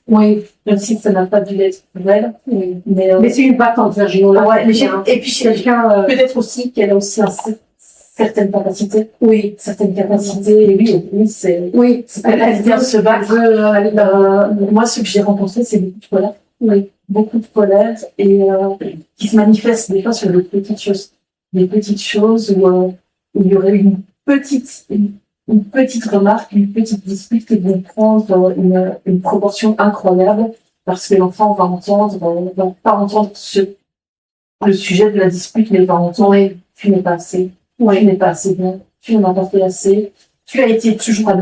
Oui. Même si ça n'a pas dû l'être pour elle. Oui. Mais c'est une battante, Virginie. Et puis, quelqu'un, peut-être aussi qu'elle a aussi certaines capacités. Oui. Certaines capacités. Et oui, c'est. Oui. Elle vient se battre. Moi, ce que j'ai rencontré, c'est beaucoup de colère. Oui. Beaucoup de colère et qui se manifeste des fois sur des petites choses. Des petites choses où il y aurait une petite remarque, une petite dispute qui vont prendre une proportion incroyable parce que l'enfant va pas entendre le sujet de la dispute, mais va entendre tu n'es pas assez, tu n'es pas assez bien, tu n'en as pas fait assez, tu as été toujours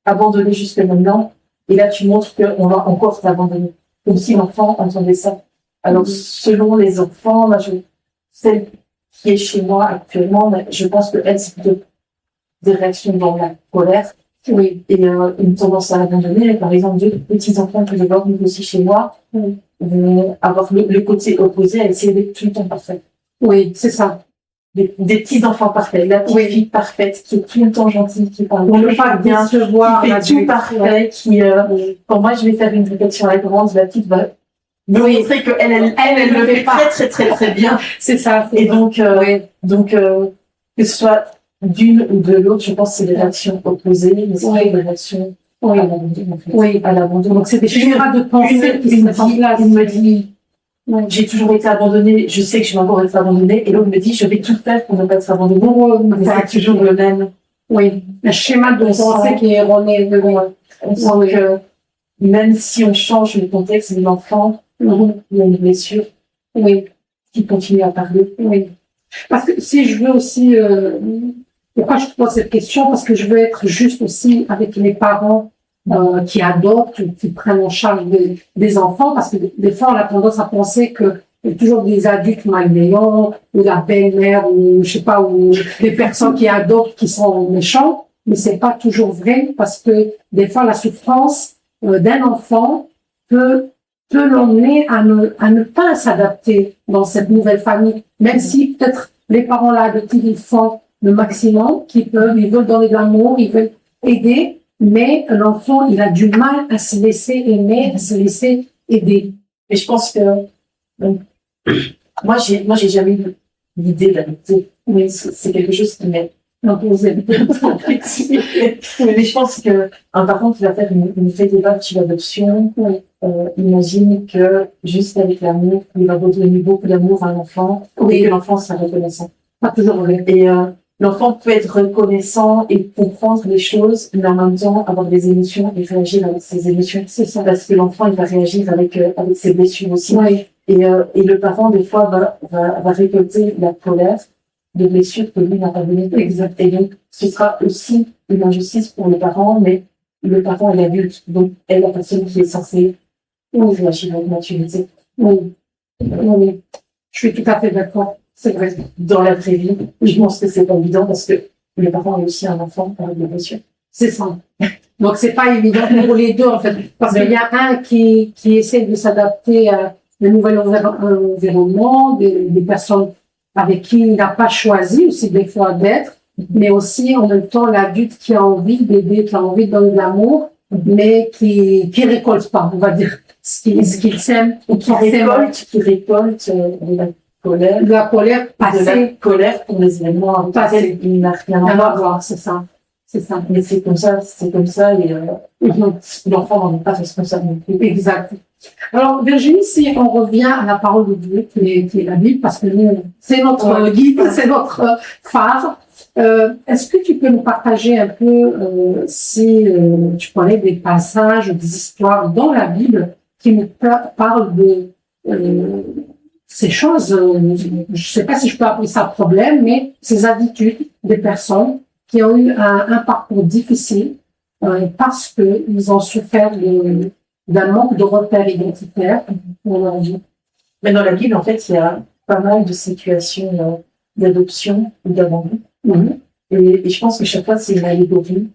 abandonné jusque maintenant, et là tu montres qu'on va encore t'abandonner. Comme si l'enfant entendait ça. Alors, selon les enfants, celle qui est chez moi actuellement, je pense qu'elle, c'est plutôt des réactions dans la colère. Oui. Et une tendance à abandonner. Par exemple, 2 petits-enfants que je vois venir aussi chez moi vont avoir le côté opposé à essayer d'être tout le temps parfait. Oui, c'est ça. Des petits-enfants parfaits. La petite fille parfaite, qui est tout le temps gentille, qui parle tout bien, qui fait tout parfait, quand moi je vais faire une réflexion à la grande, la petite va me montrer qu'elle elle le fait très, très, très, très bien. C'est ça. Et donc, que ce soit d'une ou de l'autre, je pense que c'est des réactions opposées, mais c'est des réactions à l'abandon, en fait. Oui, à l'abandon. Donc, c'est des schémas de pensée qui se mettent en place. Une me dit, j'ai toujours été abandonnée, je sais que je vais encore être abandonnée, et l'autre me dit, je vais tout faire pour ne pas être abandonnée. Mais c'est toujours le même. Oui, un schéma de pensée qui est erroné. On sent que même si on change le contexte de l'enfant, il y a une blessure qui continue à parler. Oui. Parce que si je veux aussi, pourquoi je te pose cette question? Parce que je veux être juste aussi avec les parents qui adoptent, qui prennent en charge des enfants, parce que des fois on a tendance à penser que il y a toujours des adultes malveillants, ou la belle-mère, ou je sais pas, ou des personnes qui adoptent qui sont méchants, mais c'est pas toujours vrai, parce que des fois la souffrance d'un enfant peut l'emmener à ne pas s'adapter dans cette nouvelle famille, même si peut-être les parents là adoptifs ils font le maximum qu'ils peuvent, ils veulent donner de l'amour, ils veulent aider, mais l'enfant il a du mal à se laisser aimer, à se laisser aider. Et je pense que moi j'ai jamais eu l'idée d'adopter. Oui, c'est quelque chose qui m'est imposé. Mais je pense que un parent qui va faire une vraie démarche d'adoption, imagine que juste avec l'amour, il va redonner beaucoup d'amour à un enfant et que l'enfant sera reconnaissant. Pas toujours vrai. Et l'enfant peut être reconnaissant et comprendre les choses, mais en même temps avoir des émotions et réagir avec ses émotions. C'est ça. Parce que l'enfant il va réagir avec ses blessures aussi. Oui. Et le parent des fois va récolter la colère de blessures que lui n'a pas donné. Exact. Et donc ce sera aussi une injustice pour le parent, mais le parent est l'adulte, donc elle la personne qui est censée réagir avec maturité. Oui. Oui. Je suis tout à fait d'accord. C'est vrai. Dans la vraie vie, je pense que c'est pas évident parce que le parent est aussi un enfant avec des blessures. C'est ça. Donc, c'est pas évident pour les deux, en fait. Parce qu'il y a un qui essaie de s'adapter à un nouvel environnement, des personnes avec qui il n'a pas choisi aussi des fois d'être, mais aussi en même temps l'adulte qui a envie d'aider, qui a envie de donner de l'amour, mais qui récolte pas, on va dire, ce qu'il sème, ou qui récolte de la colère pour les événements passés. Il n'a rien à voir, c'est ça. C'est ça. Mais c'est comme ça, et l'enfant n'en est pas responsable non plus. Exact. Alors, Virginie, si on revient à la parole de Dieu, qui est la Bible, parce que nous, c'est notre guide, c'est notre phare, est-ce que tu peux nous partager un peu, si tu connais des passages, des histoires dans la Bible qui nous parlent de ces choses, je ne sais pas si je peux appeler ça problème, mais ces habitudes des personnes qui ont eu un parcours difficile parce qu'ils ont souffert d'un manque de repères identitaires dans leur vie. Mais dans la Bible, en fait, il y a pas mal de situations d'adoption ou d'abandon. Et je pense que chaque fois, c'est une allégorie.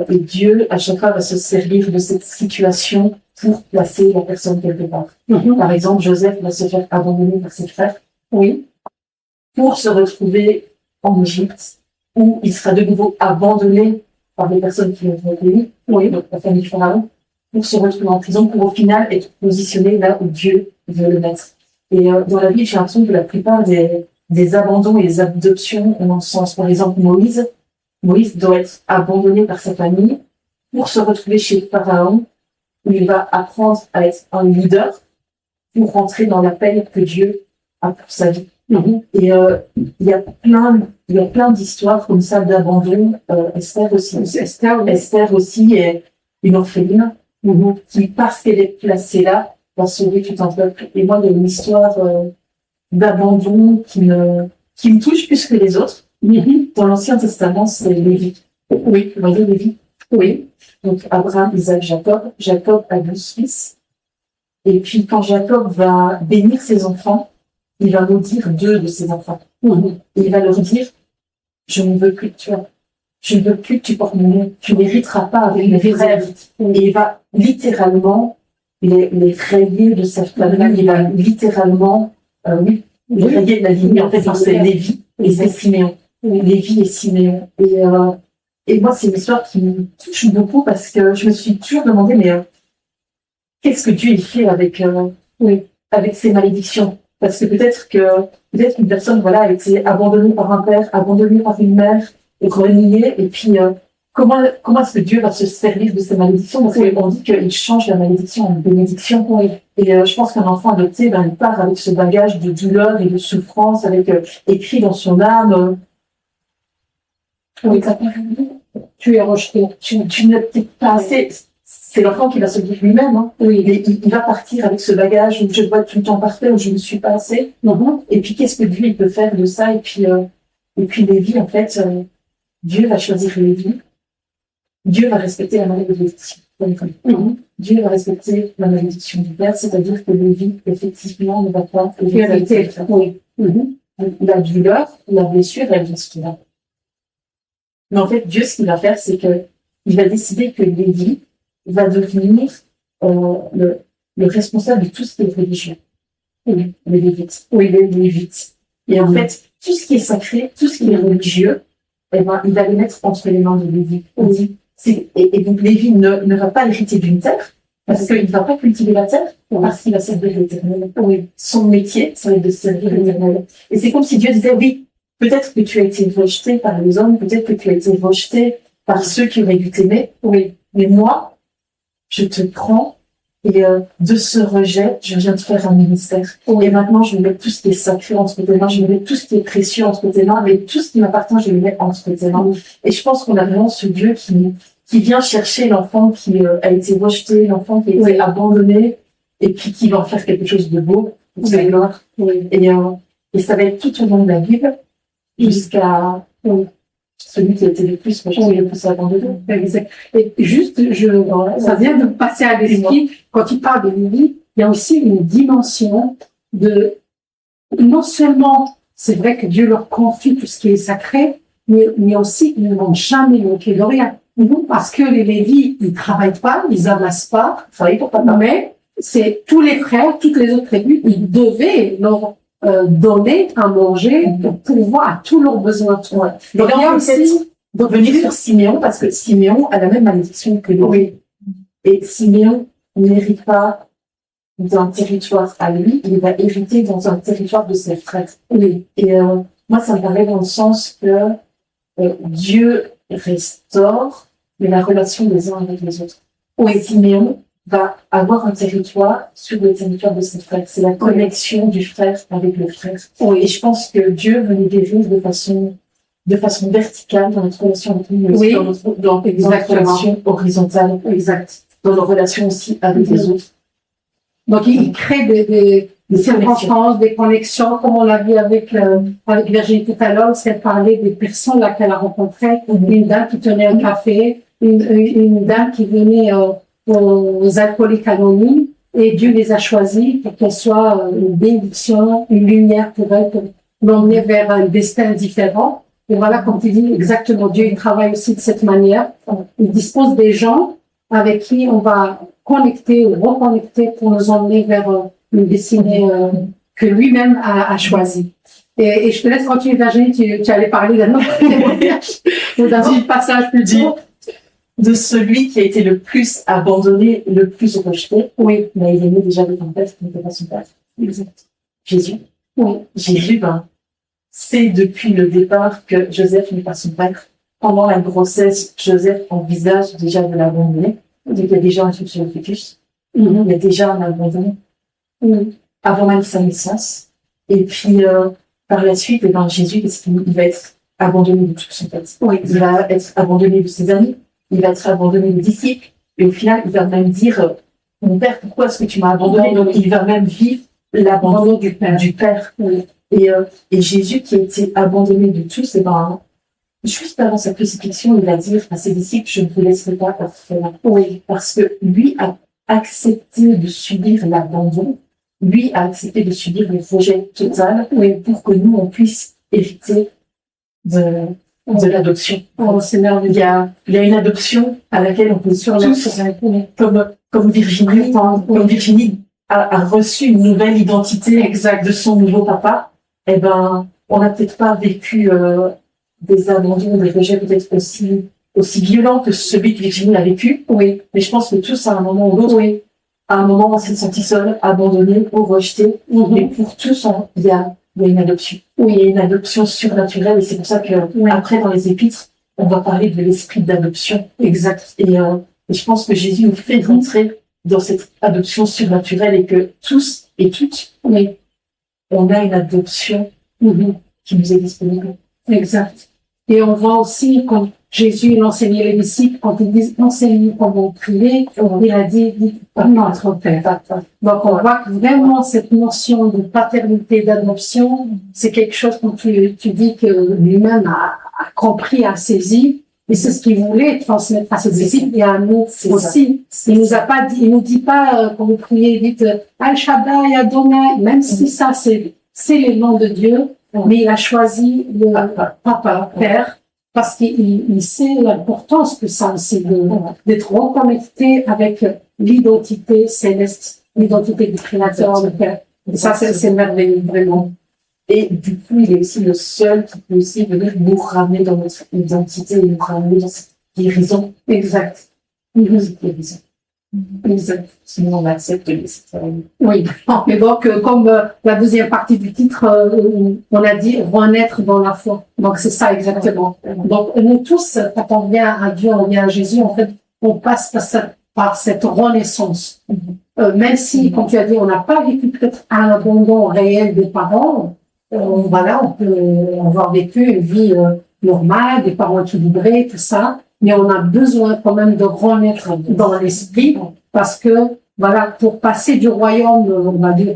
Et Dieu, à chaque fois, va se servir de cette situation pour placer la personne quelque part. Par exemple, Joseph va se faire abandonner par ses frères. Pour se retrouver en Égypte, où il sera de nouveau abandonné par les personnes qui l'ont recueilli, donc la famille Pharaon, pour se retrouver en prison, pour au final être positionné là où Dieu veut le mettre. Et dans la Bible, j'ai l'impression que la plupart des abandons et des adoptions ont un sens. Par exemple, Moïse doit être abandonné par sa famille pour se retrouver chez Pharaon, où il va apprendre à être un leader pour rentrer dans l'appel que Dieu a pour sa vie. Et il y a plein d'histoires comme ça d'abandon. Esther aussi est une orpheline qui, parce qu'elle est placée là, va sauver tout un peuple. Et moi, il y a une histoire d'abandon qui me touche plus que les autres. Dans l'Ancien Testament, c'est Lévi. Oui, vous voyez Lévi. Oui. Donc Abraham, Isaac, Jacob. Jacob a 12 fils. Et puis quand Jacob va bénir ses enfants, il va maudire 2 de ses enfants. Et il va leur dire, je ne veux plus que tu portes mon nom. Tu n'hériteras pas avec mes frères. Et il va littéralement les rayer de sa famille. Il va littéralement, les rayer de la lignée. En fait, c'est Lévi et c'est Siméon. Lévi et Siméon. Et moi, c'est une histoire qui me touche beaucoup parce que je me suis toujours demandé, mais qu'est-ce que Dieu il fait avec ces malédictions? Parce que peut-être qu'une personne, a été abandonnée par un père, abandonnée par une mère, et reniée, et puis, comment est-ce que Dieu va se servir de ces malédictions? Parce qu'on dit qu'il change la malédiction en bénédiction. Et je pense qu'un enfant adopté, il part avec ce bagage de douleur et de souffrance, avec écrit dans son âme. Tu es rejeté. Tu n'es peut-être pas assez. C'est l'enfant qui va se dire lui-même. Il va partir avec ce bagage où je dois être tout le temps parfait, où je ne suis pas assez. Et puis, qu'est-ce que Dieu il peut faire de ça? Et puis Lévi, en fait, Dieu va choisir Lévi. Dieu va respecter la malédiction. Dieu va respecter la malédiction du père, c'est-à-dire que Lévi, effectivement, ne va pas hériter. La douleur, la blessure, elle reste là. Mais en fait, Dieu, ce qu'il va faire, c'est qu'il va décider que Lévi va devenir le responsable de tout ce qui est religieux. Les Lévites. Et en fait, tout ce qui est sacré, tout ce qui est religieux, il va les mettre entre les mains de Lévi. Et donc Lévi ne va pas hériter d'une terre, parce qu'il ne va pas cultiver la terre, parce qu'il va servir l'Éternel. Son métier, ça va être de servir l'Éternel. Et c'est comme si Dieu disait, oui, peut-être que tu as été rejeté par les hommes, peut-être que tu as été rejeté par ceux qui auraient dû t'aimer, mais moi, je te prends, et de ce rejet, je viens de faire un ministère. Et maintenant, je mets tout ce qui est sacré entre tes mains, je mets tout ce qui est précieux entre tes mains, mais tout ce qui m'appartient, je le mets entre tes mains. Et je pense qu'on a vraiment ce Dieu qui vient chercher l'enfant qui a été rejeté, l'enfant qui a été abandonné, et puis qui va en faire quelque chose de beau pour sa gloire. Et ça va être tout au long de la Bible, jusqu'à celui qui a été le plus rejeté, le plus abandonné. Exact. Et juste, ça vient de me passer à l'esprit, quand il parle de Lévi, il y a aussi une dimension de, non seulement, c'est vrai que Dieu leur confie tout ce qui est sacré, mais aussi, ils n'ont jamais manqué de rien. Parce que les Lévites, ils travaillent pas, ils amassent pas, mais c'est tous les frères, toutes les autres tribus, ils devaient leur donner à manger pour pouvoir à tous leurs besoins. Ouais. Donc, il y a aussi de venir sur Siméon, parce que Siméon a la même malédiction que Lévi. Oui. Et Siméon n'hérite pas d'un territoire à lui, il va hériter dans un territoire de ses frères. Oui. Et moi, ça me paraît dans le sens que Dieu restaure la relation des uns avec les autres. Oui. Siméon va avoir un territoire sur le territoire de ses frères. C'est la connexion du frère avec le frère. Oui. Et je pense que Dieu veut nous guérir de façon verticale dans notre relation avec lui, mais aussi dans notre relation horizontale. Exact. Dans nos relations aussi avec les autres. Donc, il crée des circonstances, des connexions, comme on l'a vu avec Virginie tout à l'heure, c'est parler des personnes là qu'elle a rencontrées, une dame qui tenait un café, une dame qui venait aux alcooliques anonymes, et Dieu les a choisis pour qu'elles soient une bénédiction, une lumière pour elles, pour l'emmener vers un destin différent. Et voilà, comme tu dis, exactement, Dieu, il travaille aussi de cette manière. Il dispose des gens avec qui on va connecter ou reconnecter pour nous emmener vers une destinée que lui-même a choisie. Et je te laisse continuer, Virginie, tu allais parler d'un autre témoignage ou d'un autre passage plus dur. De celui qui a été le plus abandonné, le plus rejeté. Oui, mais il est né déjà avec un père qui n'était pas son père. Exact. Jésus. Oui. Jésus, c'est depuis le départ que Joseph n'est pas son père. Pendant la grossesse, Joseph envisage déjà de l'abandonner. Donc, il y a déjà un truc sur le fœtus. Il y a déjà un abandon. Avant même sa naissance. Et puis, par la suite, Jésus, qu'est-ce qu'il va être abandonné de tous, en fait. Oui. Il va être abandonné de ses amis. Il va être abandonné des disciples. Et au final, il va même dire, mon père, pourquoi est-ce que tu m'as abandonné? Donc, il va même vivre l'abandon du père. Oui. Et Jésus, qui a été abandonné de tous, juste avant sa crucifixion, il va dire à ses disciples, je ne vous laisserai pas orphelin. Oui. Parce que lui a accepté de subir l'abandon. Lui a accepté de subir le rejet total. Oui. Pour que nous, on puisse hériter de l'adoption. Oh, c'est merveilleux. Il y a une adoption à laquelle on peut tous, comme Virginie a reçu une nouvelle identité exacte de son nouveau papa. On n'a peut-être pas vécu des abandons, des rejets peut-être aussi violents que celui que Virginie a vécu. Oui. Mais je pense que tous, à un moment ou l'autre, oui. À un moment, on s'est senti seul, abandonné ou rejeté. Et pour tous, il y a une adoption. Oui, il y a une adoption surnaturelle, et c'est pour ça que après, dans les épîtres, on va parler de l'esprit d'adoption. Exact. Et je pense que Jésus nous fait rentrer dans cette adoption surnaturelle, et que tous et toutes, on a une adoption qui nous est disponible. Exact. Et on voit aussi quand Jésus enseignait les disciples, quand ils disent enseignez comment prier, il a dit notre Père. Donc on voit que vraiment cette notion de paternité, d'adoption, c'est quelque chose dont tu dis que lui-même a compris, a saisi, et c'est ce qu'il voulait transmettre à ses disciples et à nous aussi. Il nous dit pas quand vous priez, dites Al Shaddai, Adonai, même si ça c'est les noms de Dieu, mais il a choisi le Papa, Père, parce qu'il sait l'importance que ça aussi d'être reconnecté avec l'identité céleste, l'identité du Créateur, le Père. Et ça, c'est merveilleux, vraiment. Et du coup, il est aussi le seul qui peut aussi venir nous ramener dans notre identité, nous ramener dans cette guérison. Exact. Cette guérison. Exact. Sinon, on accepte de laisser travailler. Oui. Mais donc, comme la deuxième partie du titre, on a dit renaître dans la foi. Donc, c'est ça exactement. Donc, nous tous, quand on vient à Dieu, on vient à Jésus, en fait, on passe par cette renaissance. Même si, comme tu as dit, on n'a pas vécu peut-être un abandon réel des parents, voilà, on peut avoir vécu une vie normale, des parents équilibrés, tout ça. Mais on a besoin quand même de renaître dans l'esprit, parce que, voilà, pour passer du royaume, on va dire,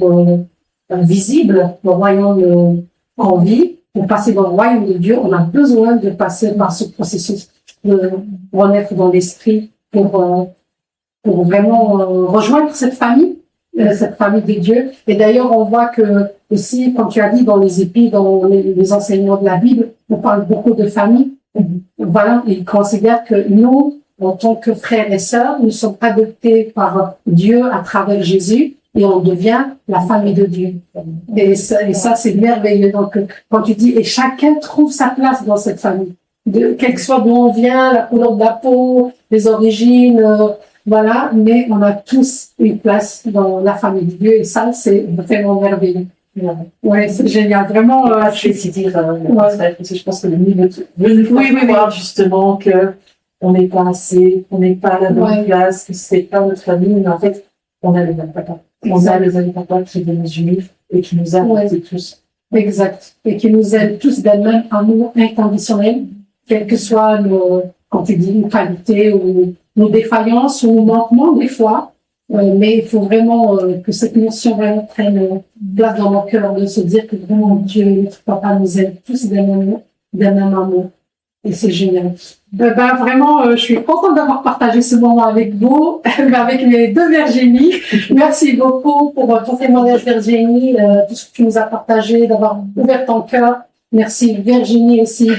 visible, au royaume en vie, pour passer dans le royaume de Dieu, on a besoin de passer par ce processus de renaître dans l'esprit pour vraiment rejoindre cette famille cette famille de Dieu. Et d'ailleurs, on voit que aussi, comme tu as dit, dans les épîtres, dans les enseignements de la Bible, on parle beaucoup de famille. Voilà, ils considèrent que nous, en tant que frères et sœurs, nous sommes adoptés par Dieu à travers Jésus et on devient la famille de Dieu. Et ça c'est merveilleux. Donc, quand tu dis, et chacun trouve sa place dans cette famille, quel que soit d'où on vient, la couleur de la peau, les origines, voilà, mais on a tous une place dans la famille de Dieu et ça, c'est vraiment merveilleux. Ouais, c'est génial. Vraiment, je vais aussi dire, parce que je pense que le niveau veut nous faire croire justement que on n'est pas assez, qu'on n'est pas à la bonne place, que c'est pas notre famille, mais en fait, on a le même papa. On a le même papa qui veut nous unir et qui nous aime tous. Exact. Et qui nous aime tous d'un même amour inconditionnel, quelles que soient nos, quand tu dis, nos qualités ou nos défaillances ou nos manquements des fois. Mais il faut vraiment que cette notion vraiment prenne place dans nos cœurs, de se dire que vraiment Dieu et notre papa nous aiment tous d'un même amour. Et c'est génial. Vraiment, je suis contente d'avoir partagé ce moment avec vous, avec mes deux Virginie. Merci beaucoup pour ton témoignage, Virginie, tout ce que tu nous as partagé, d'avoir ouvert ton cœur. Merci Virginie aussi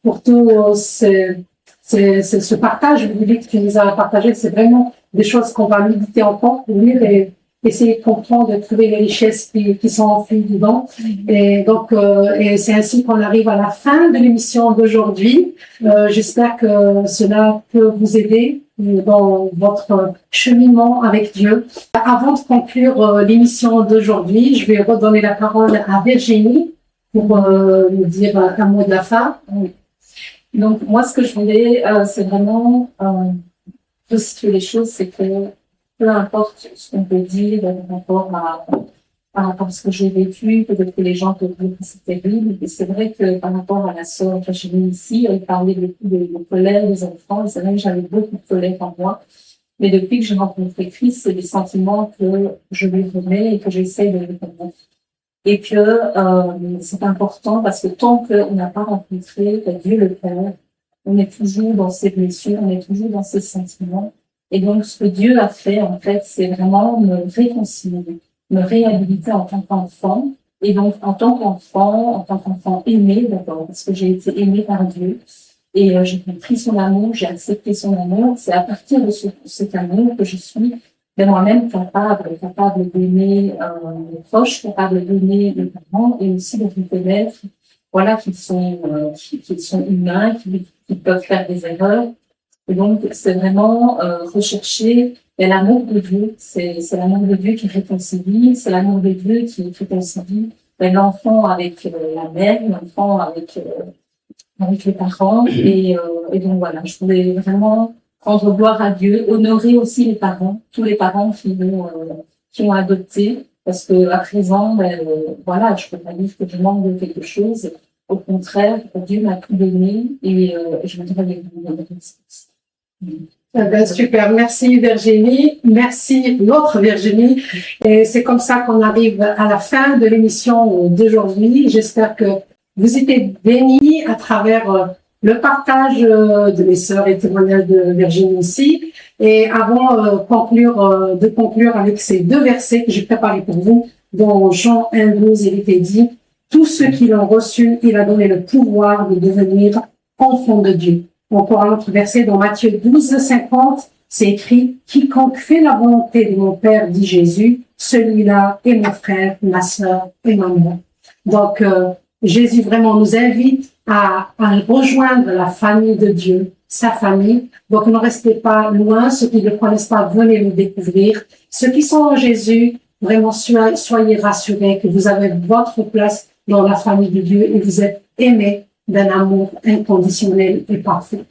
pour tout ce partage que tu nous as partagé. C'est vraiment des choses qu'on va méditer encore, lire et essayer de comprendre, de trouver les richesses qui sont enfuies dedans. Et donc, et c'est ainsi qu'on arrive à la fin de l'émission d'aujourd'hui. J'espère que cela peut vous aider dans votre cheminement avec Dieu. Avant de conclure l'émission d'aujourd'hui, je vais redonner la parole à Virginie pour nous dire un mot de la fin. Donc, moi, ce que je voulais, c'est vraiment situer les choses, c'est que peu importe ce qu'on peut dire par rapport à ce que j'ai vécu, peut-être que les gens peuvent dire que c'est terrible. Et c'est vrai que par rapport à la sœur Virginie ici, elle parlait beaucoup de colère des enfants. Et c'est vrai que j'avais beaucoup de colère en moi. Mais depuis que j'ai rencontré Christ, c'est des sentiments que je lui remets et que j'essaie de lui remettre. Et que c'est important parce que tant qu'on n'a pas rencontré Dieu le Père, on est toujours dans ses blessures, on est toujours dans ses sentiments. Et donc, ce que Dieu a fait, en fait, c'est vraiment me réconcilier, me réhabiliter en tant qu'enfant. Et donc, en tant qu'enfant aimé, d'abord, parce que j'ai été aimée par Dieu. Et j'ai compris son amour, j'ai accepté son amour. C'est à partir de cet amour que je suis moi-même capable d'aimer mes proches, capable d'aimer mes parents et aussi de reconnaître, voilà, qu'ils sont humains, qu'ils peuvent faire des erreurs. Et donc, c'est vraiment rechercher l'amour de Dieu. C'est l'amour de Dieu qui réconcilie, c'est l'amour de Dieu qui réconcilie l'enfant avec la mère, l'enfant avec les parents. Et donc, voilà, je voulais vraiment rendre gloire à Dieu, honorer aussi les parents, tous les parents qui ont adopté, parce que à présent, voilà, je peux pas dire que je manque de quelque chose. Au contraire, Dieu m'a tout donné et je voudrais lui donner une réponse. Super, merci Virginie, merci l'autre Virginie. Et c'est comme ça qu'on arrive à la fin de l'émission d'aujourd'hui. J'espère que vous êtes bénis à travers le partage de mes sœurs et témoignages de Virginie aussi. Et avant de conclure avec ces deux versets que j'ai préparés pour vous, dans Jean 1:12, il était dit: tous ceux qui l'ont reçu, il a donné le pouvoir de devenir enfants de Dieu. Encore un autre verset dans Matthieu 12:50, c'est écrit: quiconque fait la volonté de mon Père, dit Jésus, celui-là est mon frère, ma sœur et ma mère. Donc, Jésus vraiment nous invite à rejoindre la famille de Dieu, sa famille. Donc, ne restez pas loin. Ceux qui ne le connaissent pas, venez le découvrir. Ceux qui sont en Jésus, vraiment, soyez rassurés que vous avez votre place dans la famille de Dieu et vous êtes aimés d'un amour inconditionnel et parfait.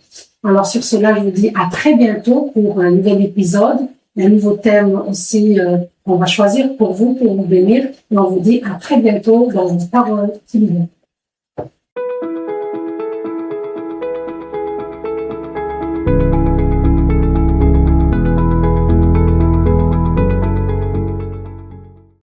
Alors, sur cela, je vous dis à très bientôt pour un nouvel épisode, un nouveau thème aussi qu'on va choisir pour vous, pour vous bénir. Et on vous dit à très bientôt dans une parole qui